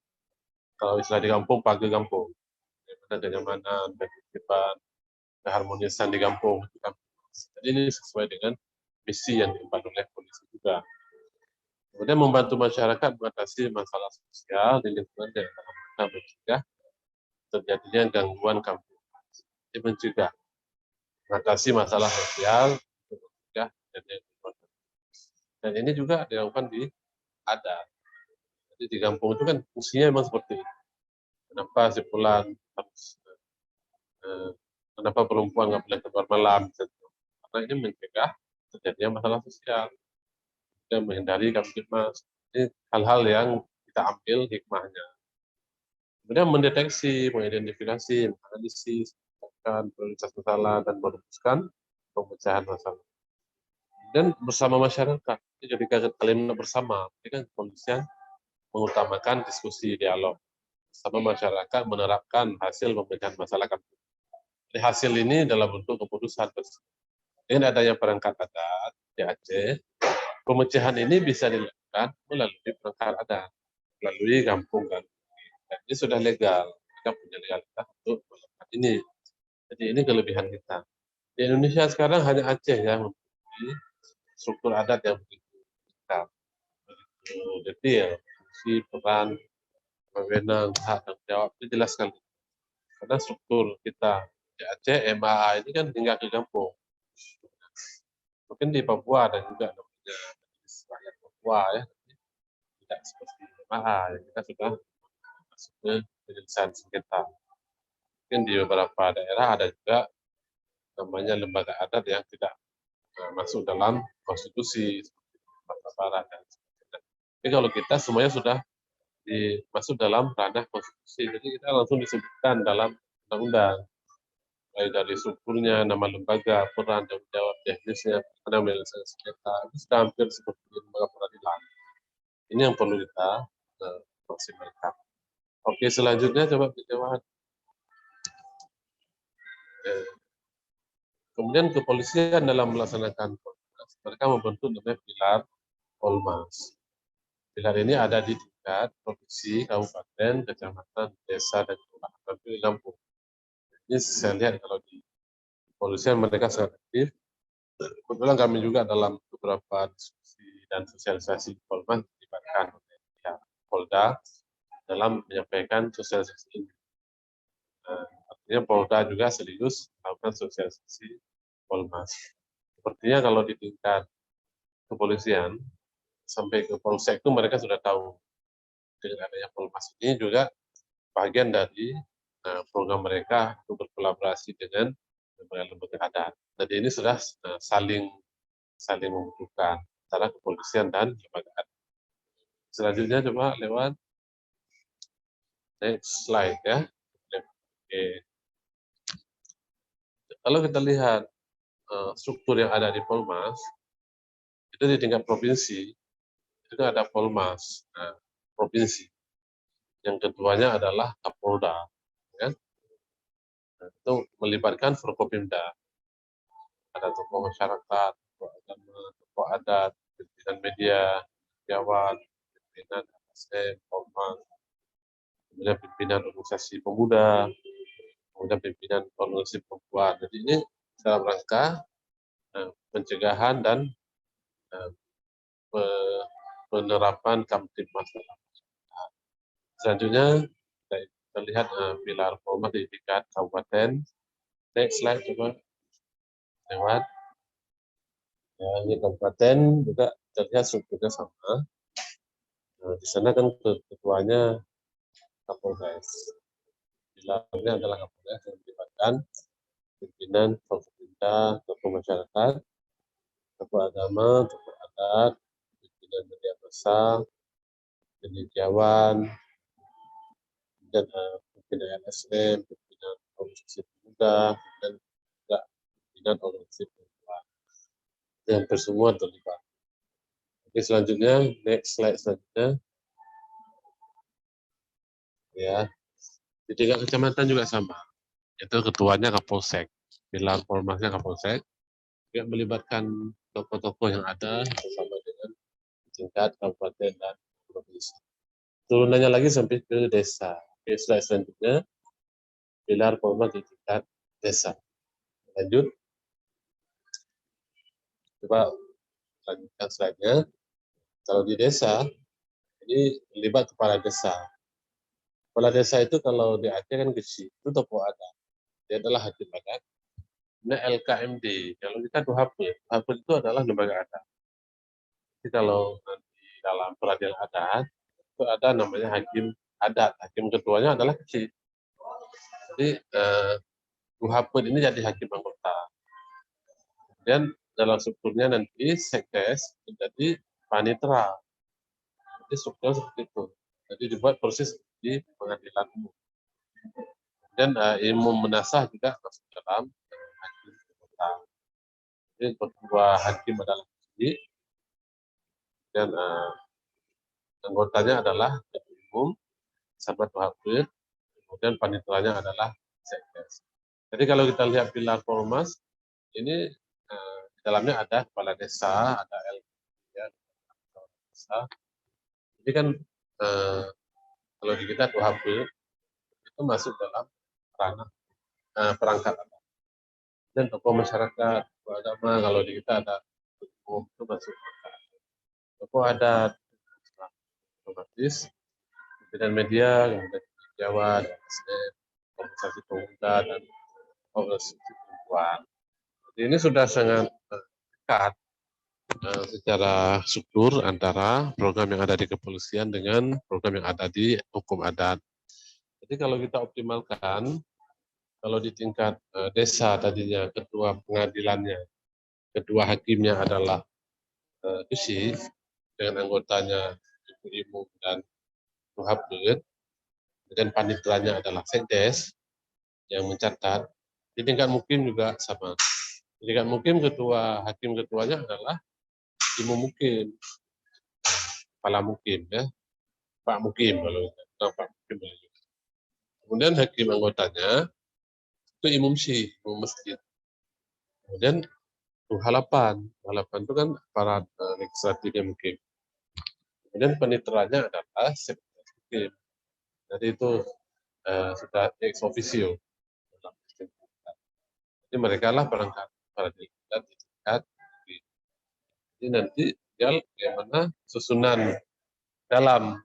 Speaker 3: Kalau istilah di kampung, pagi kampung. Bagaimana kenyamanan, ketertiban, keharmonisan di kampung. Jadi ini sesuai dengan misi yang diemban oleh polisi juga. Kemudian membantu masyarakat mengatasi masalah sosial di lingkungan dalam rangka mencegah terjadinya gangguan kampung. Jadi mencegah, mengatasi masalah sosial, mencegah terjadinya gangguan kampung. Dan ini juga dilakukan di adat. Jadi di kampung itu kan fungsinya memang seperti itu. Kenapa si Fulan harus, kenapa perempuan nggak boleh keluar malam? Karena ini mencegah terjadinya masalah sosial dan menghindari kamtipmas. Ini hal-hal yang kita ambil hikmahnya. Kemudian mendeteksi, mengidentifikasi, menganalisis, menetapkan prioritas masalah dan merumuskan pemecahan masalah. Dan bersama masyarakat, jadi kalimat bersama, ini kan kepolisian mengutamakan diskusi dialog bersama masyarakat menerapkan hasil pemecahan masalah kampung. Jadi hasil ini dalam bentuk keputusan. Dengan adanya perangkat adat di Aceh, pemecahan ini bisa dilakukan melalui perangkat adat, melalui kampung kan. Dan ini sudah legal, kita punya legalitas untuk melakukan ini. Jadi ini kelebihan kita. Di Indonesia sekarang hanya Aceh yang memiliki struktur adat yang begitu lengkap, begitu detail, fungsi, peran, wewenang, hak dan jawab itu jelas sekali. Karena struktur kita di Aceh, MAA ini kan hingga ke kampung. Mungkin di Papua ada juga namanya rakyat Papua ya, tidak seperti MAA yang kita sudah masuk ke penyelesaian sengketa. Mungkin di beberapa daerah ada juga namanya lembaga adat yang tidak masuk dalam konstitusi seperti Sumatera Barat dan sebagainya. Tapi kalau kita semuanya sudah masuk dalam ranah konstitusi, jadi kita langsung disebutkan dalam undang-undang, mulai dari strukturnya, nama lembaga, peran, tanggung jawab, teknisnya, karena menyelesaikan sengketa, itu sudah hampir seperti lembaga peradilan. Ini yang perlu kita maksimalkan. Oke, selanjutnya coba dijawab. Kemudian kepolisian dalam melaksanakan Polmas, mereka membentuk namanya pilar Polmas. Pilar ini ada di tingkat provinsi, kabupaten, kecamatan, desa, dan kelurahan di Lampung. Ini saya lihat kalau di kepolisian mereka sangat aktif. Kebetulan kami juga dalam beberapa diskusi dan sosialisasi Polmas dilibatkan oleh pihak Polda dalam menyampaikan sosialisasi ini. Artinya Polda juga serius melakukan sosialisasi Polmas. Sepertinya kalau di tingkat kepolisian sampai ke Polsek itu mereka sudah tahu dengan adanya Polmas ini juga bagian dari program mereka untuk berkolaborasi dengan lembaga adat. Jadi ini sudah saling membutuhkan antara kepolisian dan lembaga adat. Selanjutnya coba lewat next slide ya. Oke. Kalau kita lihat struktur yang ada di Polmas, itu di tingkat provinsi, itu ada Polmas provinsi. Yang keduanya adalah Kapolda, ya. Nah, itu melibatkan Forkopimda. Ada tokoh masyarakat, tokoh agama, tokoh adat, pimpinan media, sejawat, pimpinan LSM, Polmas, kemudian pimpinan organisasi pemuda, kemudian pimpinan organisasi perempuan. Jadi ini dalam rangka pencegahan dan penerapan Kamtibmas. Selanjutnya kita lihat pilar Polmas di tingkat kabupaten. Next slide coba lewat. Ya, ini kabupaten juga terlihat strukturnya sama. Nah, di sana kan ketuanya Kapolres. Pilarnya adalah Kapolres yang melibatkan pimpinan Forkopimda, tokoh masyarakat, tokoh agama, tokoh adat, pimpinan media massa, penelitian, dan pimpinan LSM, pimpinan organisasi pemuda, dan juga pimpinan organisasi perempuan. Yang semua terlibat. Oke, selanjutnya, next slide selanjutnya. Ya, di tingkat kecamatan juga sama. Itu ketuanya Kapolsek, pilar Polmasnya Kapolsek, juga melibatkan tokoh-tokoh yang ada bersama dengan tingkat tingkat kabupaten dan provinsi. Turunannya lagi sampai ke desa. Oke, slide selanjutnya, pilar formal di tingkat desa. Lanjut. Coba lanjutkan slide-nya. Kalau di desa, ini melibat kepala desa. Kepala desa itu kalau di Aceh kan kecil, itu tokoh adat. Dia adalah hakim adat. Ini LKMD. Kalau kita Duhapil, Duhapil itu adalah lembaga adat. Jadi kalau nanti dalam peradilan adat, itu ada namanya hakim adat. Hakim ketuanya adalah kecil. Jadi Duhapil ini jadi hakim anggota. Kemudian dalam strukturnya nanti sekdes menjadi panitera. Jadi struktur seperti itu. Jadi dibuat proses di pengadilan umum. Dan ilmu menasah juga masuk dalam hakim anggota. Jadi ketua hakim adalah kecil, dan anggotanya adalah ketua umum sama Duhapil, kemudian paniteranya adalah sekdes. Jadi kalau kita lihat pilar Formas, ini di dalamnya ada kepala desa, ada LK, ya, desa. Jadi kan kalau di kita Duhapil itu masuk dalam ranah perangkat adat. Dan tokoh masyarakat, tokoh agama, kalau di kita ada umum itu masuk tokoh adat, otomatis pimpinan media, kemudian Jawa, dan organisasi pemuda dan organisasi perempuan. Jadi ini sudah sangat dekat secara struktur antara program yang ada di kepolisian dengan program yang ada di hukum adat. Jadi kalau kita optimalkan, kalau di tingkat desa tadinya ketua pengadilannya, ketua hakimnya adalah KUSI, dengan anggotanya ibu dan Duhapil, dan paniteranya adalah sekdes yang mencatat. Di tingkat mukim juga sama. Di tingkat mukim ketua hakim ketuanya adalah ibu mukim, kepala mukim, ya, Pak Mukim kalau Pak Mukim. Kemudian hakim anggotanya itu imum masjid. Kemudian halapan itu kan para legislatifnya mukim. Kemudian paniteranya adalah sekdes mukim. Jadi itu sudah ex officio. Jadi mereka lah perangkat peradilan di tingkat. Jadi nanti tinggal bagaimana susunan dalam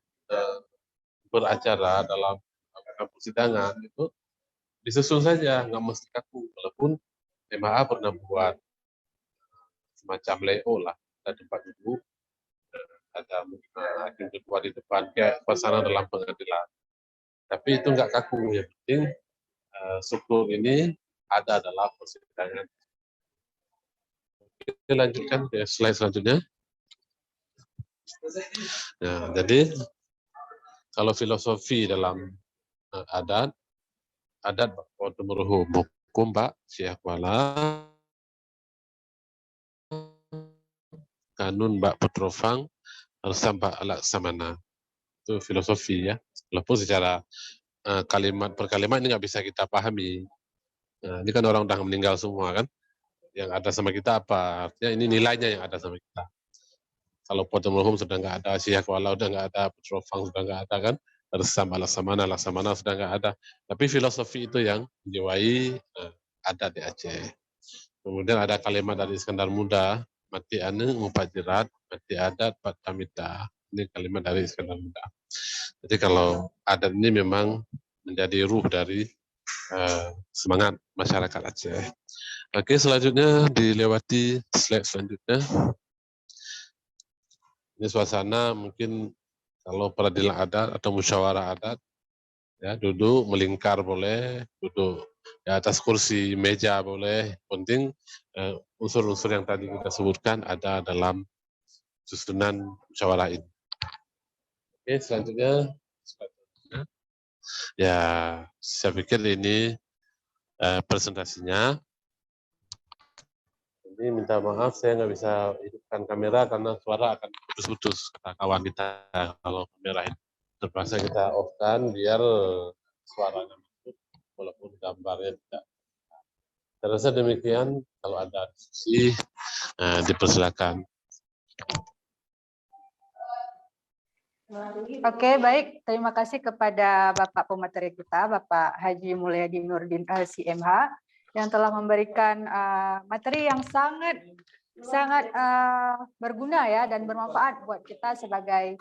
Speaker 3: beracara, dalam persidangan itu disusun saja, nggak mesti kaku. Walaupun MHA pernah buat semacam layout lah, ada tempat duduk, ada hakim ketua di depan, kayak suasana dalam pengadilan. Tapi itu nggak kaku, yang penting struktur ini ada dalam persidangan. Kita lanjutkan ke slide selanjutnya. Nah, jadi kalau filosofi dalam adat waktu meruhum hukum Pak Syiakwala, kanun Mbak Petrofang, Resam Pak Laksamana. Itu filosofi ya. Walaupun secara kalimat per kalimat ini nggak bisa kita pahami. Nah, ini kan orang udah meninggal semua kan. Yang ada sama kita apa? Artinya ini nilainya yang ada sama kita. Kalau Potemurhum sudah nggak ada, Syiakwala sudah nggak ada, Petrofang sudah nggak ada kan, Resam Laksamana sudah nggak ada. Tapi filosofi itu yang menjiwai adat di Aceh. Kemudian ada kalimat dari Iskandar Muda, mati ane mupajirat, mati adat patamita. Ini kalimat dari Iskandar Muda. Jadi kalau adat ini memang menjadi ruh dari semangat masyarakat Aceh. Oke, selanjutnya dilewati slide selanjutnya. Ini suasana mungkin kalau peradilan adat atau musyawarah adat, ya duduk melingkar boleh, duduk di atas kursi meja boleh. Penting unsur-unsur yang tadi kita sebutkan ada dalam susunan musyawarah ini. Oke, selanjutnya. Ya, saya pikir ini presentasinya. Ini minta maaf saya nggak bisa hidupkan kamera karena suara akan putus-putus, kata kawan kita. Kalau kamera ini terpaksa kita off-kan biar suaranya masuk walaupun gambarnya tidak. Saya rasa demikian. Kalau ada diskusi dipersilakan.
Speaker 1: Oke, baik. Terima kasih kepada Bapak pemateri kita, Bapak Haji Mulyadi Nurdin LCMH, yang telah memberikan materi yang sangat berguna ya dan bermanfaat buat kita sebagai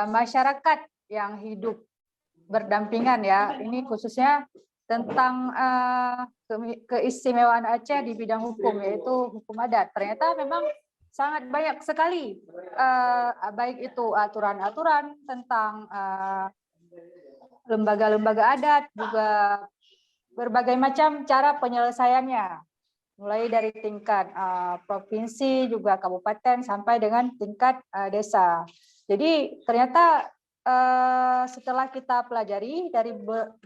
Speaker 1: masyarakat yang hidup berdampingan ya. Ini khususnya tentang keistimewaan Aceh di bidang hukum, yaitu hukum adat. Ternyata memang sangat banyak sekali, baik itu aturan-aturan tentang lembaga-lembaga adat, juga berbagai macam cara penyelesaiannya, mulai dari tingkat provinsi, juga kabupaten, sampai dengan tingkat desa. Jadi ternyata setelah kita pelajari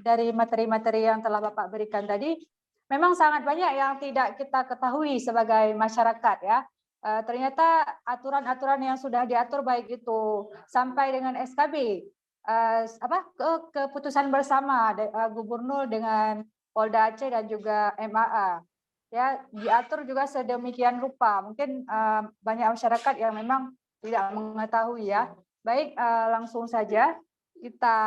Speaker 1: dari materi-materi yang telah Bapak berikan tadi, memang sangat banyak yang tidak kita ketahui sebagai masyarakat ya. Ternyata aturan-aturan yang sudah diatur baik itu sampai dengan SKB, keputusan bersama Gubernur dengan Polda Aceh dan juga MAA, ya diatur juga sedemikian rupa. Mungkin banyak masyarakat yang memang tidak mengetahui ya. Baik, langsung saja kita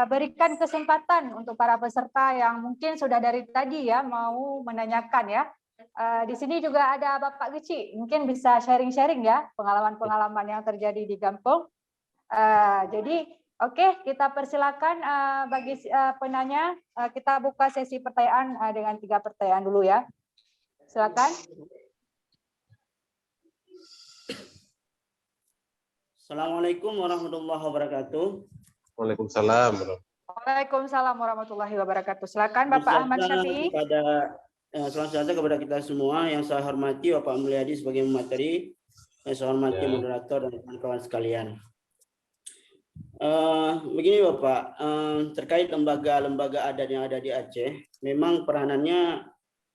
Speaker 1: berikan kesempatan untuk para peserta yang mungkin sudah dari tadi ya mau menanyakan ya. Di sini juga ada Bapak Geci, mungkin bisa sharing-sharing ya pengalaman-pengalaman yang terjadi di Gampong. Jadi oke, kita persilakan bagi penanya, kita buka sesi pertanyaan dengan 3 pertanyaan dulu ya. Silakan.
Speaker 5: Assalamualaikum warahmatullahi wabarakatuh.
Speaker 3: Waalaikumsalam.
Speaker 1: Waalaikumsalam warahmatullahi wabarakatuh. Silakan Bapak Ahmad Syafi'i.
Speaker 5: Selamat datang kepada kita semua. Yang saya hormati Bapak Mulyadi sebagai pemateri, yang saya hormati moderator dan kawan-kawan sekalian. Begini Bapak, terkait lembaga-lembaga adat yang ada di Aceh, memang peranannya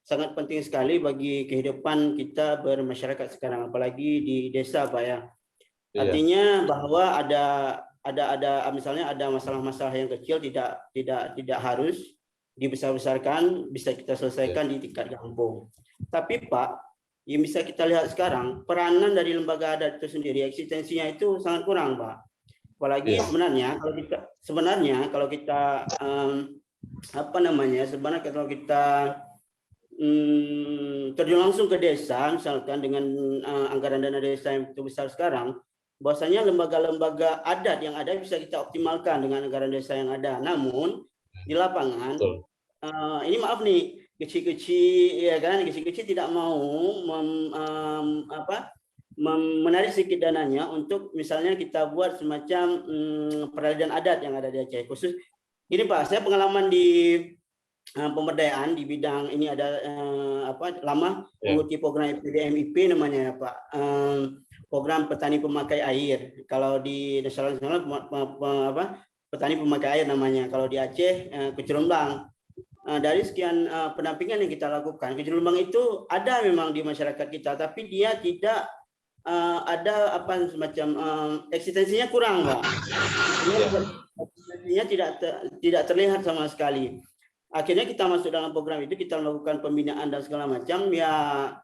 Speaker 5: sangat penting sekali bagi kehidupan kita bermasyarakat sekarang, apalagi di desa Pak ya. Artinya bahwa ada misalnya ada masalah-masalah yang kecil tidak harus dibesar-besarkan, bisa kita selesaikan di tingkat kampung. Tapi Pak, yang bisa kita lihat sekarang, peranan dari lembaga adat itu sendiri, eksistensinya itu sangat kurang Pak. Apalagi sebenarnya kalau kita kalau kita terjun langsung ke desa, misalkan dengan anggaran dana desa yang cukup besar sekarang, bahwasanya lembaga-lembaga adat yang ada bisa kita optimalkan dengan anggaran desa yang ada. Namun di lapangan, ini maaf nih, kecil-kecil ya kan, kecil-kecil tidak mau menarik sedikit dananya untuk misalnya kita buat semacam peralihan adat yang ada di Aceh. Khusus ini Pak, saya pengalaman di pemberdayaan di bidang ini ada lama mengikuti program PDMIP namanya ya Pak, program petani pemakai air. Kalau di nasional petani pemakai air namanya. Kalau di Aceh Kecerumbang. Dari sekian pendampingan yang kita lakukan, Kecerumbang itu ada memang di masyarakat kita, tapi dia tidak ada semacam eksistensinya kurang Pak. Eksistensinya tidak terlihat sama sekali. Akhirnya kita masuk dalam program itu, kita melakukan pembinaan dan segala macam ya,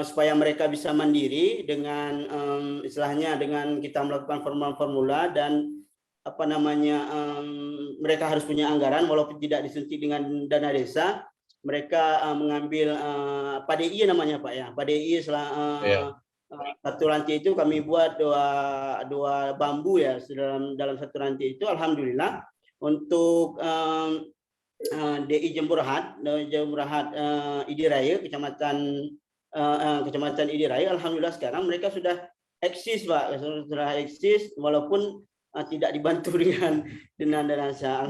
Speaker 5: supaya mereka bisa mandiri dengan istilahnya dengan kita melakukan formula dan mereka harus punya anggaran walaupun tidak disuntik dengan dana desa. Mereka mengambil PADI namanya Pak ya, PADI satu rantai itu kami buat dua bambu ya dalam satu rantai itu. Alhamdulillah untuk DI Jemurahat Idi Raya, kecamatan Idi Raya, alhamdulillah sekarang mereka sudah eksis Pak, sudah eksis walaupun tidak dibantu dengan dana desa.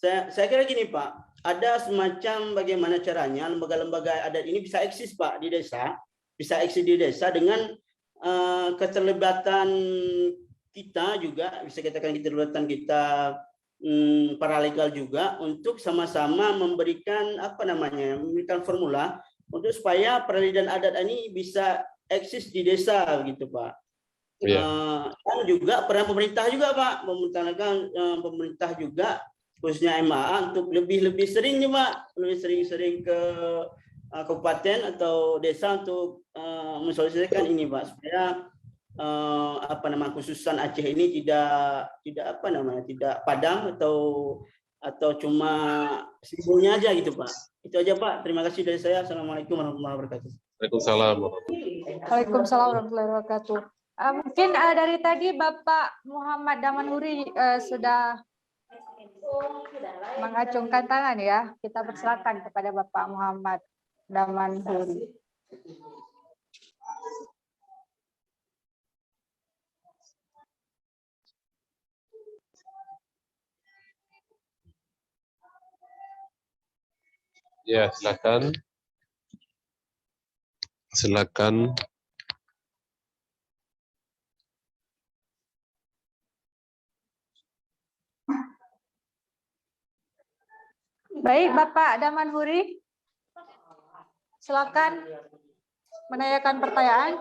Speaker 5: Saya kira gini Pak, ada semacam bagaimana caranya lembaga-lembaga adat ini bisa eksis Pak di desa, dengan keterlibatan kita juga, bisa katakan keterlibatan kita paralegal juga untuk sama-sama memberikan memberikan formula untuk supaya peralihan adat ini bisa eksis di desa gitu Pak. Dan juga peran pemerintah juga Pak, pemerintah juga khususnya MAA untuk lebih sering nih Pak, lebih sering ke kabupaten atau desa untuk mensosialisasikan ini Pak, supaya khususan Aceh ini tidak padam atau cuma simbolnya aja gitu Pak. Itu aja Pak. Terima kasih dari saya. Assalamualaikum warahmatullahi wabarakatuh.
Speaker 3: Waalaikumsalam.
Speaker 1: Waalaikumsalam warahmatullahi wabarakatuh. Mungkin dari tadi Bapak Muhammad Damanhuri sudah mengacungkan tangan ya. Kita persilakan kepada Bapak Muhammad Damanhuri.
Speaker 3: Ya, silakan. Silakan.
Speaker 1: Baik, Bapak Damanhuri, silakan menanyakan pertanyaan.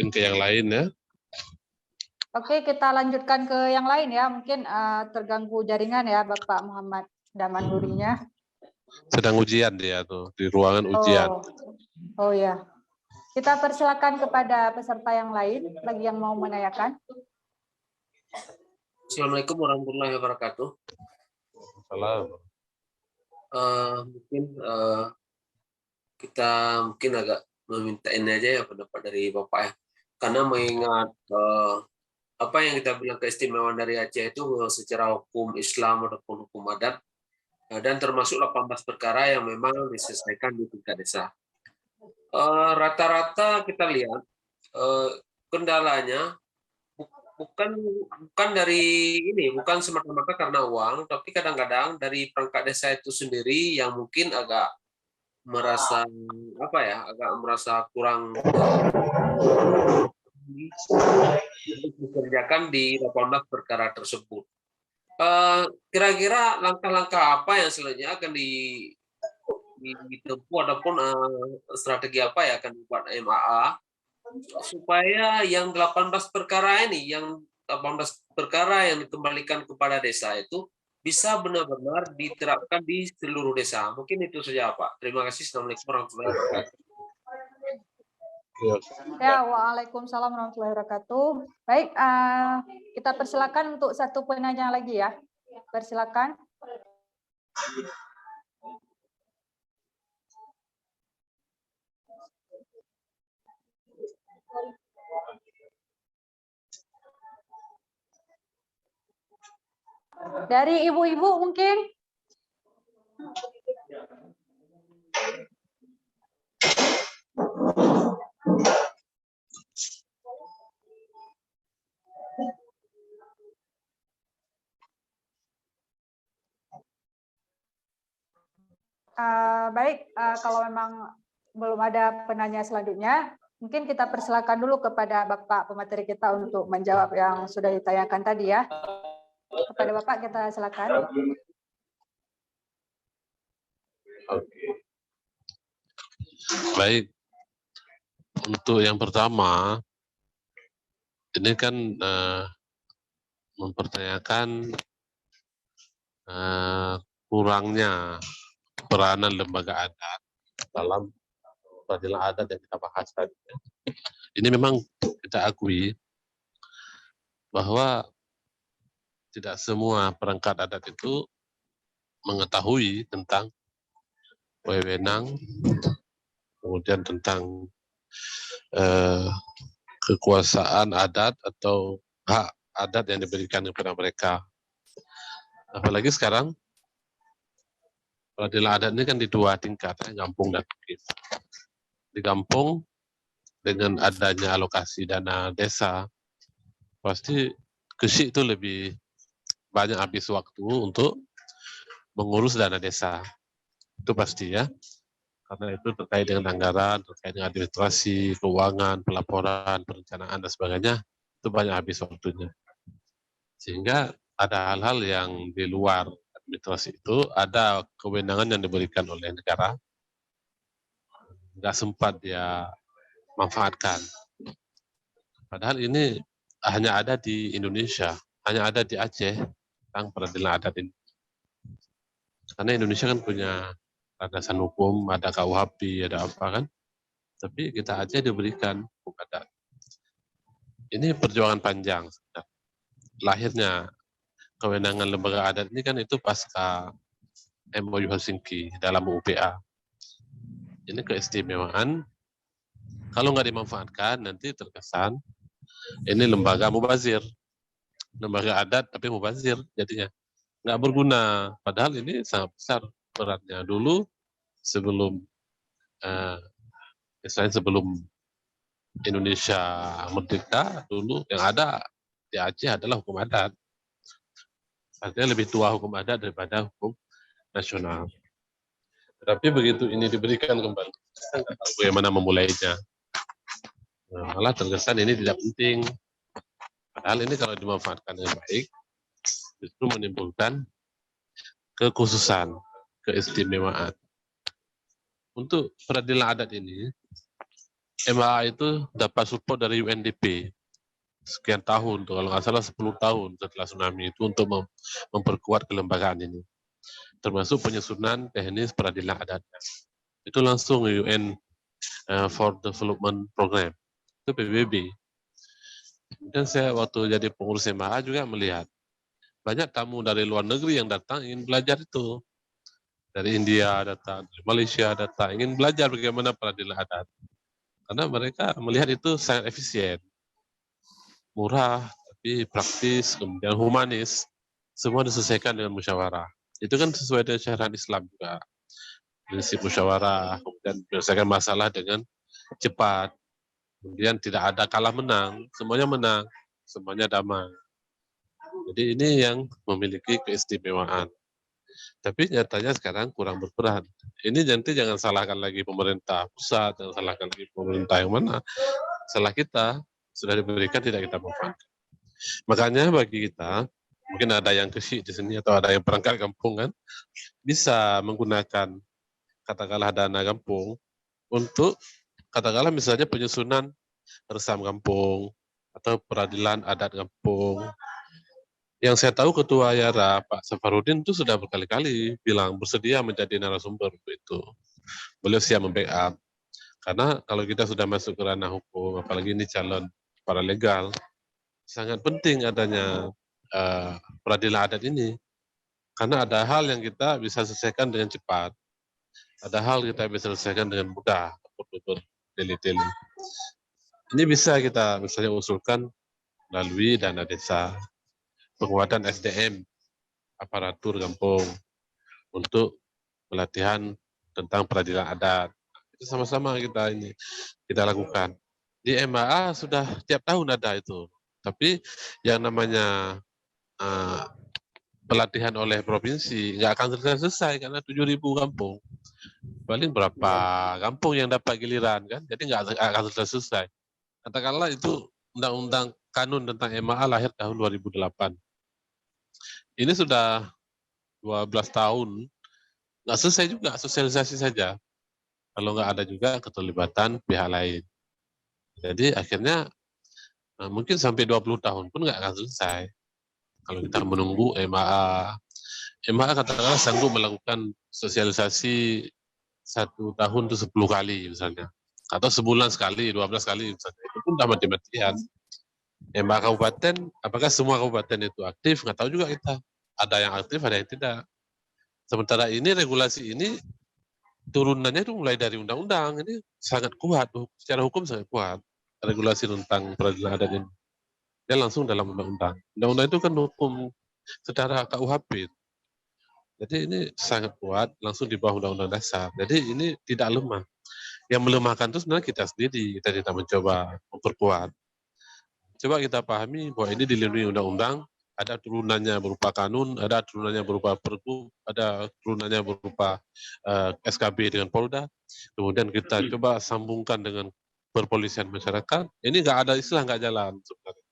Speaker 3: Mungkin ke yang lain ya.
Speaker 1: Oke, kita lanjutkan ke yang lain ya. Mungkin terganggu jaringan ya Bapak Muhammad Damanhurinya.
Speaker 3: Sedang ujian dia tuh, di ruangan ujian.
Speaker 1: Oh ya. Kita persilakan kepada peserta yang lain, bagi yang mau menanyakan.
Speaker 6: Assalamualaikum warahmatullahi wabarakatuh.
Speaker 3: Salam.
Speaker 6: Mungkin kita agak meminta ini aja ya pendapat dari Bapak ya. Karena mengingat apa yang kita bilang keistimewaan dari Aceh itu secara hukum Islam ataupun hukum adat, dan termasuk 18 perkara yang memang diselesaikan di tingkat desa. Rata-rata kita lihat kendalanya bukan dari ini, bukan semata-mata karena uang, tapi kadang-kadang dari perangkat desa itu sendiri yang mungkin agak merasa kurang dikerjakan di 18 perkara tersebut. Kira-kira langkah-langkah apa yang selanjutnya akan ditempuh ataupun strategi apa yang akan dibuat MAA supaya yang 18 perkara ini, yang 18 perkara yang dikembalikan kepada desa itu bisa benar-benar diterapkan di seluruh desa. Mungkin itu saja Pak. Terima kasih. Assalamualaikum warahmatullahi wabarakatuh.
Speaker 1: Ya, waalaikumsalam warahmatullahi wabarakatuh. Baik, kita persilakan untuk satu penanya lagi ya. Persilakan. Dari ibu-ibu mungkin. Baik, kalau memang belum ada penanya selanjutnya, mungkin kita persilakan dulu kepada Bapak pemateri kita untuk menjawab yang sudah ditanyakan tadi ya. Kepada Bapak kita silakan.
Speaker 3: Oke. Baik. Untuk yang pertama, ini kan mempertanyakan kurangnya peranan lembaga adat dalam peradilan adat yang kita bahas tadi. Ini memang kita akui bahwa tidak semua perangkat adat itu mengetahui tentang wewenang, kemudian tentang kekuasaan adat atau hak adat yang diberikan kepada mereka. Apalagi sekarang peradilan adat ini kan di dua tingkat, Gampung dan Akif. Di Gampung dengan adanya alokasi dana desa, pasti Kesik itu lebih banyak habis waktu untuk mengurus dana desa. Itu pasti ya. Karena itu terkait dengan anggaran, terkait dengan administrasi, keuangan, pelaporan, perencanaan, dan sebagainya, itu banyak habis waktunya. Sehingga ada hal-hal yang di luar administrasi itu, ada kewenangan yang diberikan oleh negara, nggak sempat dia manfaatkan. Padahal ini hanya ada di Indonesia, hanya ada di Aceh tentang peradilan adat ini. Karena Indonesia kan punya landasan hukum, ada KUHP, ada apa kan. Tapi kita Aceh diberikan hukum adat. Ini perjuangan panjang. Lahirnya kewenangan lembaga adat ini kan itu pasca MOU Helsinki dalam UPA. Ini keistimewaan. Kalau nggak dimanfaatkan, nanti terkesan ini lembaga mubazir. Lembaga adat tapi mubazir jadinya. Nggak berguna. Padahal ini sangat besar perannya. Dulu sebelum sebelum Indonesia merdeka, dulu yang ada di Aceh adalah hukum adat. Artinya lebih tua hukum adat daripada hukum nasional. Tapi begitu ini diberikan kembali, kita nggak tahu bagaimana memulainya. Nah, malah terkesan ini tidak penting. Padahal ini kalau dimanfaatkan dengan baik, justru menimbulkan kekhususan, keistimewaan. Untuk peradilan adat ini, MAA itu dapat support dari UNDP sekian tahun, kalau nggak salah 10 tahun setelah tsunami itu untuk memperkuat kelembagaan ini. Termasuk penyusunan teknis peradilan adatnya. Itu langsung UN for Development Program, itu PBB. Dan saya waktu jadi pengurus MAA juga melihat banyak tamu dari luar negeri yang datang ingin belajar itu. Dari India datang, dari Malaysia datang, ingin belajar bagaimana peradilan adat. Karena mereka melihat itu sangat efisien, murah, tapi praktis, kemudian humanis, semua diselesaikan dengan musyawarah. Itu kan sesuai dengan syariat Islam juga. Prinsip musyawarah, kemudian menyelesaikan masalah dengan cepat, kemudian tidak ada kalah menang, semuanya menang, semuanya damai. Jadi ini yang memiliki keistimewaan. Tapi nyatanya sekarang kurang berperan. Ini nanti jangan salahkan lagi pemerintah pusat, jangan salahkan lagi pemerintah yang mana. Salah kita, sudah diberikan tidak kita manfaatkan. Makanya bagi kita, mungkin ada yang kesyik di sini atau ada yang perangkat kampung kan, bisa menggunakan katakanlah dana kampung untuk katakanlah misalnya penyusunan resam kampung atau peradilan adat kampung. Yang saya tahu Ketua Yara, Pak Safarudin itu sudah berkali-kali bilang bersedia menjadi narasumber itu. Beliau siap membackup. Karena kalau kita sudah masuk ke ranah hukum, apalagi ini calon paralegal, sangat penting adanya peradilan adat ini. Karena ada hal yang kita bisa selesaikan dengan cepat. Ada hal kita bisa selesaikan dengan mudah, bertele-tele. Ini bisa kita misalnya usulkan melalui dana desa, penguatan SDM, aparatur kampung, untuk pelatihan tentang peradilan adat. Itu sama-sama kita lakukan. Di MAA sudah tiap tahun ada itu. Tapi yang namanya pelatihan oleh provinsi nggak akan selesai karena 7.000 kampung. Paling berapa kampung yang dapat giliran kan? Jadi nggak akan selesai. Katakanlah itu undang-undang kanun tentang MAA lahir tahun 2008. Ini sudah 12 tahun, nggak selesai juga, sosialisasi saja. Kalau nggak ada juga keterlibatan pihak lain. Jadi akhirnya mungkin sampai 20 tahun pun nggak akan selesai. Kalau kita menunggu MAA katakanlah sanggup melakukan sosialisasi 1 tahun itu 10 kali misalnya. Atau sebulan sekali, 12 kali misalnya. Itu pun udah mati-matian. MAA kabupaten, apakah semua kabupaten itu aktif? Nggak tahu juga kita. Ada yang aktif, ada yang tidak. Sementara ini regulasi ini turunannya itu mulai dari undang-undang. Ini sangat kuat, secara hukum sangat kuat. Regulasi tentang peradilan adat ini. Dia langsung dalam undang-undang. Undang-undang itu kan hukum secara KUHP. Jadi ini sangat kuat, langsung di bawah undang-undang dasar. Jadi ini tidak lemah. Yang melemahkan itu sebenarnya kita sendiri. Kita tidak mencoba memperkuat. Coba kita pahami bahwa ini dilindungi undang-undang, ada turunannya berupa kanun, ada turunannya berupa pergub, ada turunannya berupa SKB dengan Polda. Kemudian kita coba sambungkan dengan perpolisian masyarakat. Ini nggak ada istilah nggak jalan sebenarnya.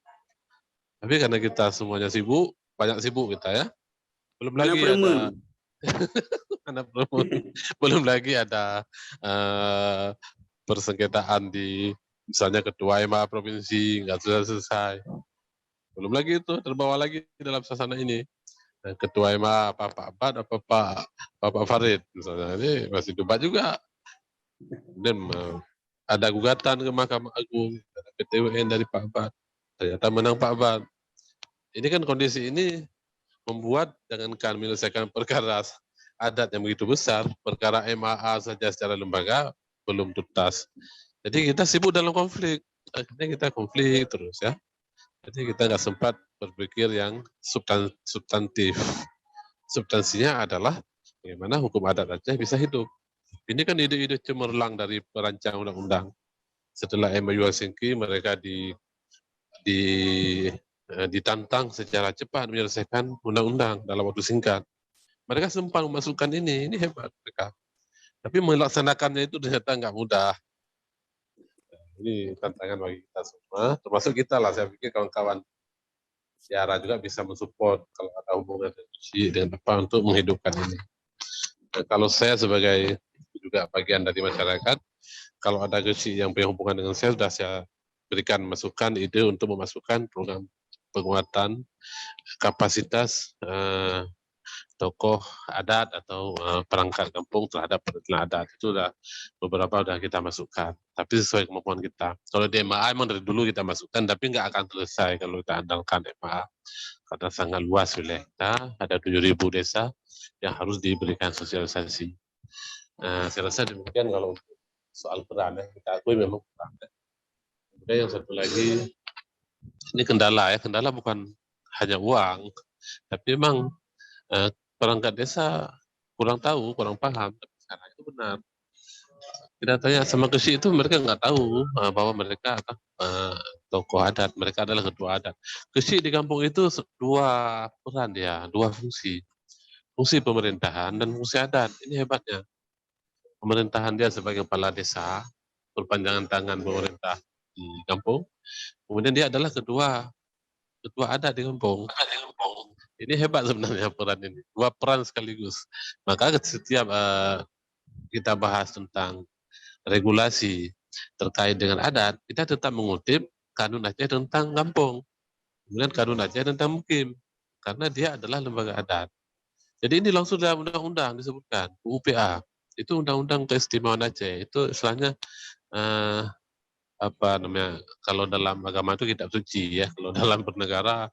Speaker 3: Tapi karena kita semuanya sibuk, banyak sibuk kita ya. Belum lagi ada belum lagi ada persengketaan di Misalnya ketua MA provinsi nggak selesai. Belum lagi itu terbawa lagi dalam suasana ini. Nah, ketua MA Pak Abad apa Pak Farid misalnya ini masih debat juga. Dan ada gugatan ke Mahkamah Agung, ada PT-UN dari Pak Abad. Ternyata menang Pak Abad. Ini kan kondisi ini membuat jangankan menyelesaikan perkara adat yang begitu besar, perkara MAA saja secara lembaga belum tuntas. Jadi kita sibuk dalam konflik. Akhirnya kita konflik terus ya. Jadi kita nggak sempat berpikir yang substantif. Substansinya adalah bagaimana hukum adat Aceh bisa hidup. Ini kan ide-ide cemerlang dari perancang undang-undang. Setelah MAU Helsinki, mereka ditantang secara cepat menyelesaikan undang-undang dalam waktu singkat. Mereka sempat memasukkan ini hebat mereka. Tapi melaksanakannya itu ternyata nggak mudah. Ini tantangan bagi kita semua, termasuk kita lah. Saya pikir kawan-kawan Siara juga bisa mensupport kalau ada hubungan dengan apa untuk menghidupkan ini. Nah, kalau saya sebagai juga bagian dari masyarakat, kalau ada Gesi yang punya hubungan dengan saya, sudah saya berikan masukan ide untuk memasukkan program penguatan kapasitas tokoh adat atau perangkat kampung terhadap peradilan adat. Itu beberapa sudah kita masukkan, tapi sesuai kemampuan kita. Kalau di MAA emang dari dulu kita masukkan, tapi nggak akan selesai kalau kita andalkan MAA karena sangat luas wilayah kita, ada 7.000 desa yang harus diberikan sosialisasi. Saya rasa demikian kalau soal peran ya, kita akui memang peran. Kemudian yang satu lagi, ini kendala ya, kendala bukan hanya uang, tapi memang perangkat desa kurang tahu, kurang paham. Tapi sekarang itu benar. Kita tanya sama Gesi itu mereka nggak tahu bahwa mereka tokoh adat, mereka adalah ketua adat. Gesi di kampung itu dua peran dia, dua fungsi. Fungsi pemerintahan dan fungsi adat. Ini hebatnya. Pemerintahan dia sebagai kepala desa, perpanjangan tangan pemerintah di kampung. Kemudian dia adalah ketua adat di kampung. Ini hebat sebenarnya peran ini. Dua peran sekaligus. Maka setiap kita bahas tentang regulasi terkait dengan adat, kita tetap mengutip Kanun Aceh tentang kampung. Kemudian Kanun Aceh tentang mukim. Karena dia adalah lembaga adat. Jadi ini langsung dalam undang-undang disebutkan, UPA. Itu undang-undang keistimewaan Aceh. Itu istilahnya kalau dalam agama itu kitab suci ya. Kalau dalam bernegara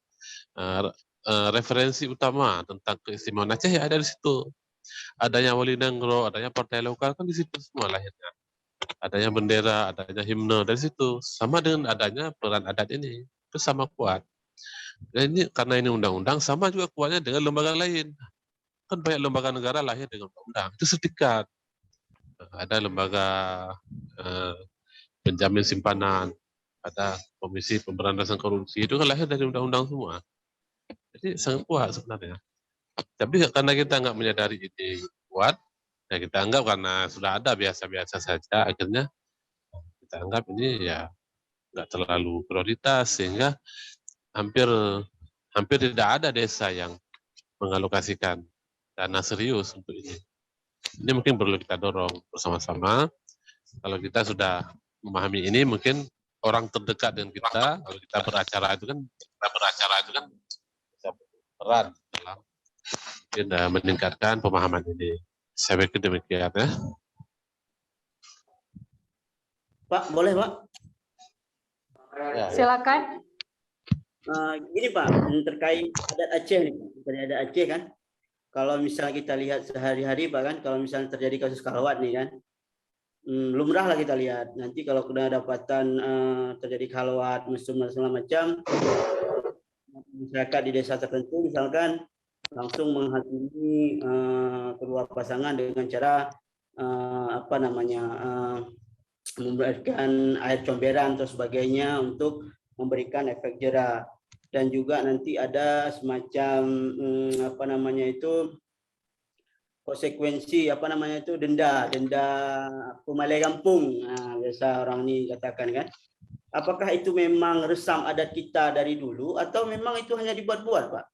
Speaker 3: referensi utama tentang keistimewaan Aceh ya ada di situ. Adanya Wali Nangro, adanya partai lokal kan di situ semua lahirnya. Adanya bendera, adanya himne dari situ. Sama dengan adanya peran adat ini, itu sama kuat. Dan ini karena ini undang-undang sama juga kuatnya dengan lembaga lain. Kan banyak lembaga negara lahir dengan undang-undang. Itu setikat. Ada lembaga penjamin simpanan, ada Komisi Pemberantasan Korupsi, itu kan lahir dari undang-undang semua. Jadi sangat kuat sebenarnya. Tapi karena kita nggak menyadari ini kuat, ya kita anggap karena sudah ada biasa-biasa saja, akhirnya kita anggap ini ya nggak terlalu prioritas, sehingga hampir tidak ada desa yang mengalokasikan dana serius untuk ini. Ini mungkin perlu kita dorong bersama-sama. Kalau kita sudah memahami ini, mungkin orang terdekat dengan kita, kalau kita beracara itu kan bisa berperan dalam meningkatkan pemahaman ini. Saya pikir demikian ya.
Speaker 5: Pak, boleh Pak?
Speaker 3: Ya,
Speaker 1: Silakan.
Speaker 5: Gini Pak, terkait adat Aceh nih, terkait adat Aceh kan. Kalau misalnya kita lihat sehari-hari Pak kan, kalau misalnya terjadi kasus kalawat nih kan, lumrah lah kita lihat. Nanti kalau sudah dapatan terjadi kalawat, mesum dan segala macam, masyarakat di desa tertentu misalkan langsung menghakimi kedua pasangan dengan cara memberikan air comberan atau sebagainya untuk memberikan efek jera. Dan juga nanti ada semacam konsekuensi denda pemalai kampung, biasa orang ini katakan kan. Apakah itu memang resam adat kita dari dulu atau memang itu hanya dibuat-buat Pak?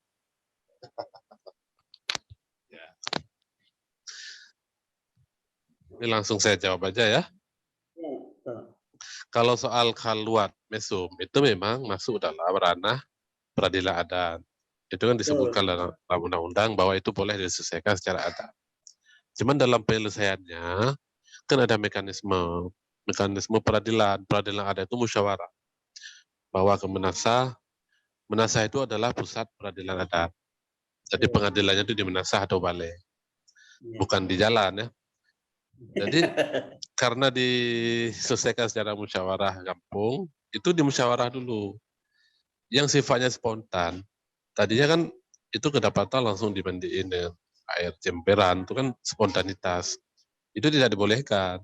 Speaker 3: Ini langsung saya jawab aja ya. Kalau soal kaluat mesum itu memang masuk dalam ranah peradilan adat. Itu kan disebutkan dalam undang-undang bahwa itu boleh diselesaikan secara adat. Cuman dalam penyelesaiannya kan ada mekanisme peradilan adat itu musyawarah. Bahwa ke Menasah itu adalah pusat peradilan adat. Jadi pengadilannya itu di Menasah atau Balai, bukan di jalan ya. Jadi karena diselesaikan secara musyawarah kampung, itu di musyawarah dulu. Yang sifatnya spontan, tadinya kan itu kedapatan langsung dimandiin dengan air jemperan, itu kan spontanitas. Itu tidak dibolehkan.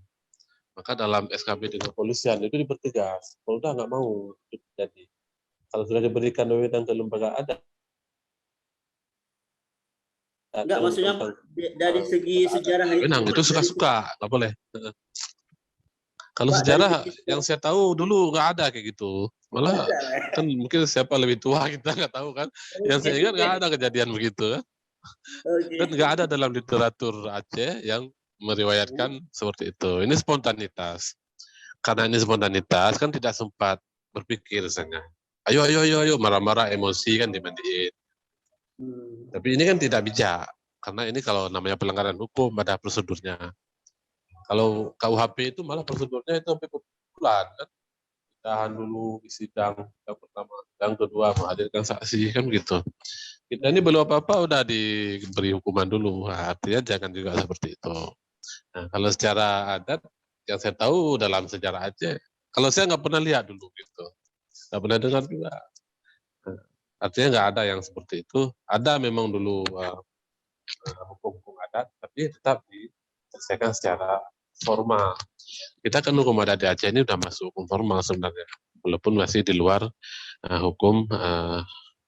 Speaker 3: Maka dalam SKB dengan kepolisian itu dipertegas. Polda nggak mau itu terjadi. Kalau sudah diberikan wewenang ke lembaga adat,
Speaker 5: Enggak, maksudnya dari segi sejarah
Speaker 3: wewenang itu suka-suka, nggak boleh. Kalau
Speaker 5: Pak,
Speaker 3: sejarah
Speaker 5: dari segi-
Speaker 3: yang saya tahu dulu nggak ada kayak gitu. Malah kan mungkin siapa lebih tua kita nggak tahu kan. Yang saya ingat nggak ada kejadian begitu kan. Dan nggak ada dalam literatur Aceh yang meriwayatkan seperti itu. Ini spontanitas. Karena ini spontanitas kan tidak sempat berpikir misalnya. Ayo, marah-marah emosi kan dimandiin. Tapi ini kan tidak bijak. Karena ini kalau namanya pelanggaran hukum ada prosedurnya. Kalau KUHP itu malah prosedurnya itu sampai bulan kan. Tahan dulu di sidang yang pertama, yang kedua menghadirkan saksi kan gitu. Kita ini belum apa-apa udah diberi hukuman dulu. Nah, artinya jangan juga seperti itu. Nah, kalau secara adat yang saya tahu dalam sejarah Aceh, kalau saya nggak pernah lihat dulu gitu, nggak pernah dengar juga. Nah, artinya nggak ada yang seperti itu. Ada memang dulu hukum-hukum adat, tapi tetap diselesaikan secara formal. Kita kan hukum adat di Aceh ini udah masuk hukum formal sebenarnya, walaupun masih di luar hukum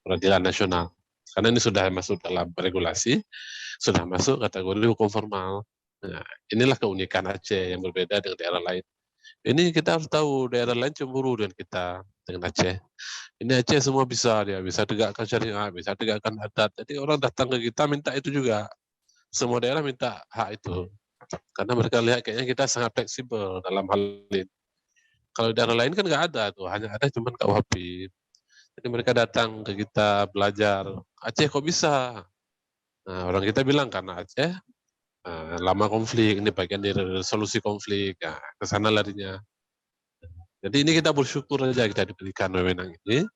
Speaker 3: peradilan nasional. Karena ini sudah masuk dalam regulasi, sudah masuk kategori hukum formal. Nah, inilah keunikan Aceh yang berbeda dengan daerah lain. Ini kita harus tahu daerah lain cemburu dengan kita, dengan Aceh. Ini Aceh semua bisa, dia bisa tegakkan syariat, bisa tegakkan adat. Jadi orang datang ke kita minta itu juga. Semua daerah minta hak itu. Karena mereka lihat kayaknya kita sangat fleksibel dalam hal ini. Kalau daerah lain kan nggak ada tuh, hanya ada cuman KUHP. Jadi mereka datang ke kita belajar, Aceh kok bisa? Nah, orang kita bilang karena Aceh lama konflik, ini bagian dari resolusi konflik, nah, ke sana larinya. Jadi ini kita bersyukur aja kita diberikan wewenang ini,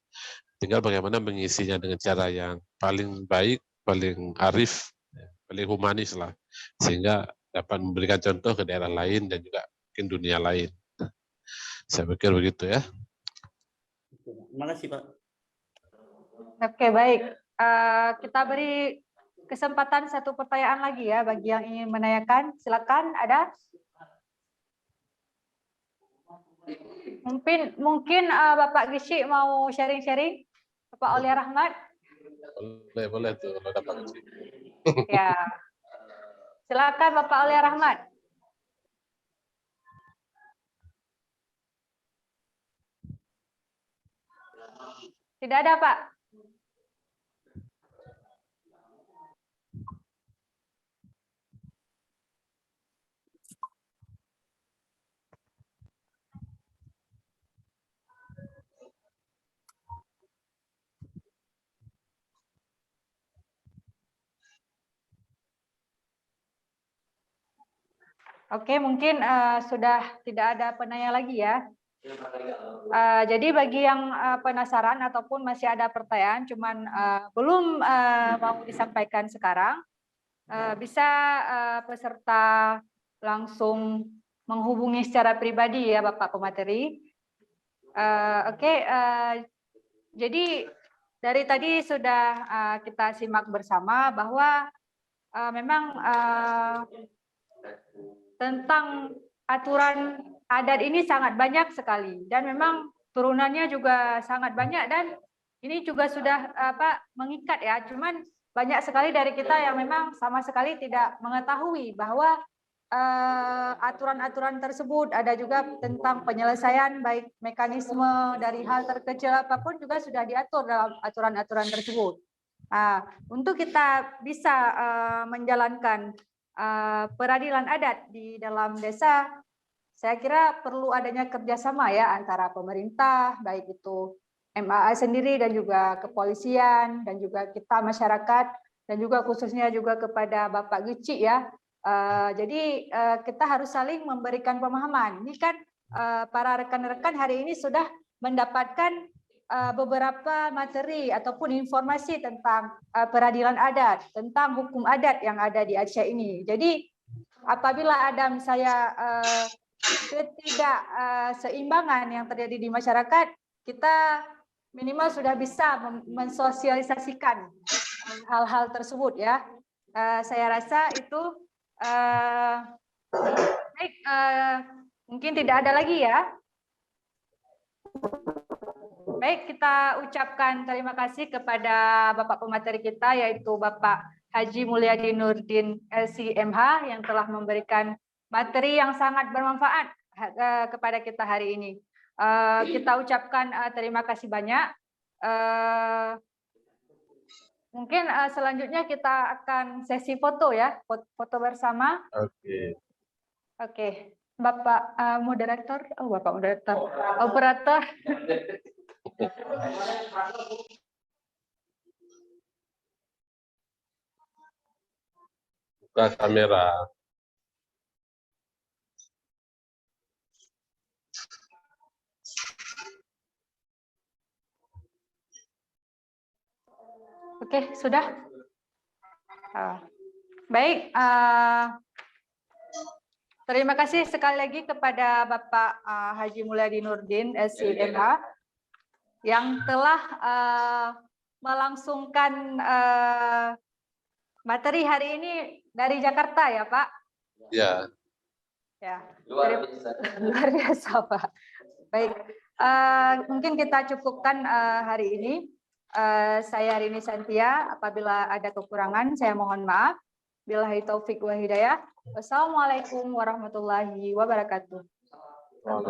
Speaker 3: tinggal bagaimana mengisinya dengan cara yang paling baik, paling arif, paling humanis lah, sehingga dapat memberikan contoh ke daerah lain dan juga mungkin dunia lain. Saya pikir begitu ya.
Speaker 5: Terima kasih, Pak.
Speaker 1: Oke, baik. Kita beri kesempatan satu pertanyaan lagi ya bagi yang ingin menanyakan. Silakan, ada? Mungkin Bapak Gishi mau sharing-sharing? Bapak Aulia Rahmat?
Speaker 3: Boleh tuh kalau dapat Gishi.
Speaker 1: Ya. Silakan Bapak Aulia Rahmat. Tidak ada, Pak. Oke, mungkin sudah tidak ada penanya lagi ya. Jadi bagi yang penasaran ataupun masih ada pertanyaan, cuman belum mau disampaikan sekarang, bisa peserta langsung menghubungi secara pribadi ya Bapak pemateri. Oke, jadi dari tadi sudah kita simak bersama bahwa memang tentang aturan adat ini sangat banyak sekali dan memang turunannya juga sangat banyak dan ini juga sudah mengikat ya. Cuman banyak sekali dari kita yang memang sama sekali tidak mengetahui bahwa aturan-aturan tersebut, ada juga tentang penyelesaian baik mekanisme dari hal terkecil apapun juga sudah diatur dalam aturan-aturan tersebut. Untuk kita bisa menjalankan peradilan adat di dalam desa, saya kira perlu adanya kerjasama ya antara pemerintah, baik itu MAA sendiri dan juga kepolisian dan juga kita masyarakat dan juga khususnya juga kepada Bapak Guci ya. Jadi kita harus saling memberikan pemahaman. Ini kan para rekan-rekan hari ini sudah mendapatkan beberapa materi ataupun informasi tentang peradilan adat, tentang hukum adat yang ada di Aceh ini. Jadi apabila ada misalnya ketidakseimbangan yang terjadi di masyarakat, kita minimal sudah bisa mensosialisasikan hal-hal tersebut ya. Saya rasa itu baik. Mungkin tidak ada lagi ya. Baik, kita ucapkan terima kasih kepada Bapak pemateri kita, yaitu Bapak Haji Mulyadi Nurdin LC.MH yang telah memberikan materi yang sangat bermanfaat kepada kita hari ini. Kita ucapkan terima kasih banyak. Mungkin selanjutnya kita akan sesi foto ya, foto bersama. Oke. Bapak moderator, Bapak moderator, operator.
Speaker 3: Buka kamera.
Speaker 1: Oke, sudah. Baik. Terima kasih sekali lagi kepada Bapak Haji Mulyadi Nurdin LC.MH yang telah melangsungkan materi hari ini dari Jakarta ya Pak?
Speaker 3: Ya.
Speaker 1: Ya. Luar biasa Pak. Baik, mungkin kita cukupkan hari ini. Saya Rini Santia, apabila ada kekurangan saya mohon maaf. Billahi taufik wa hidayah. Wassalamualaikum warahmatullahi wabarakatuh.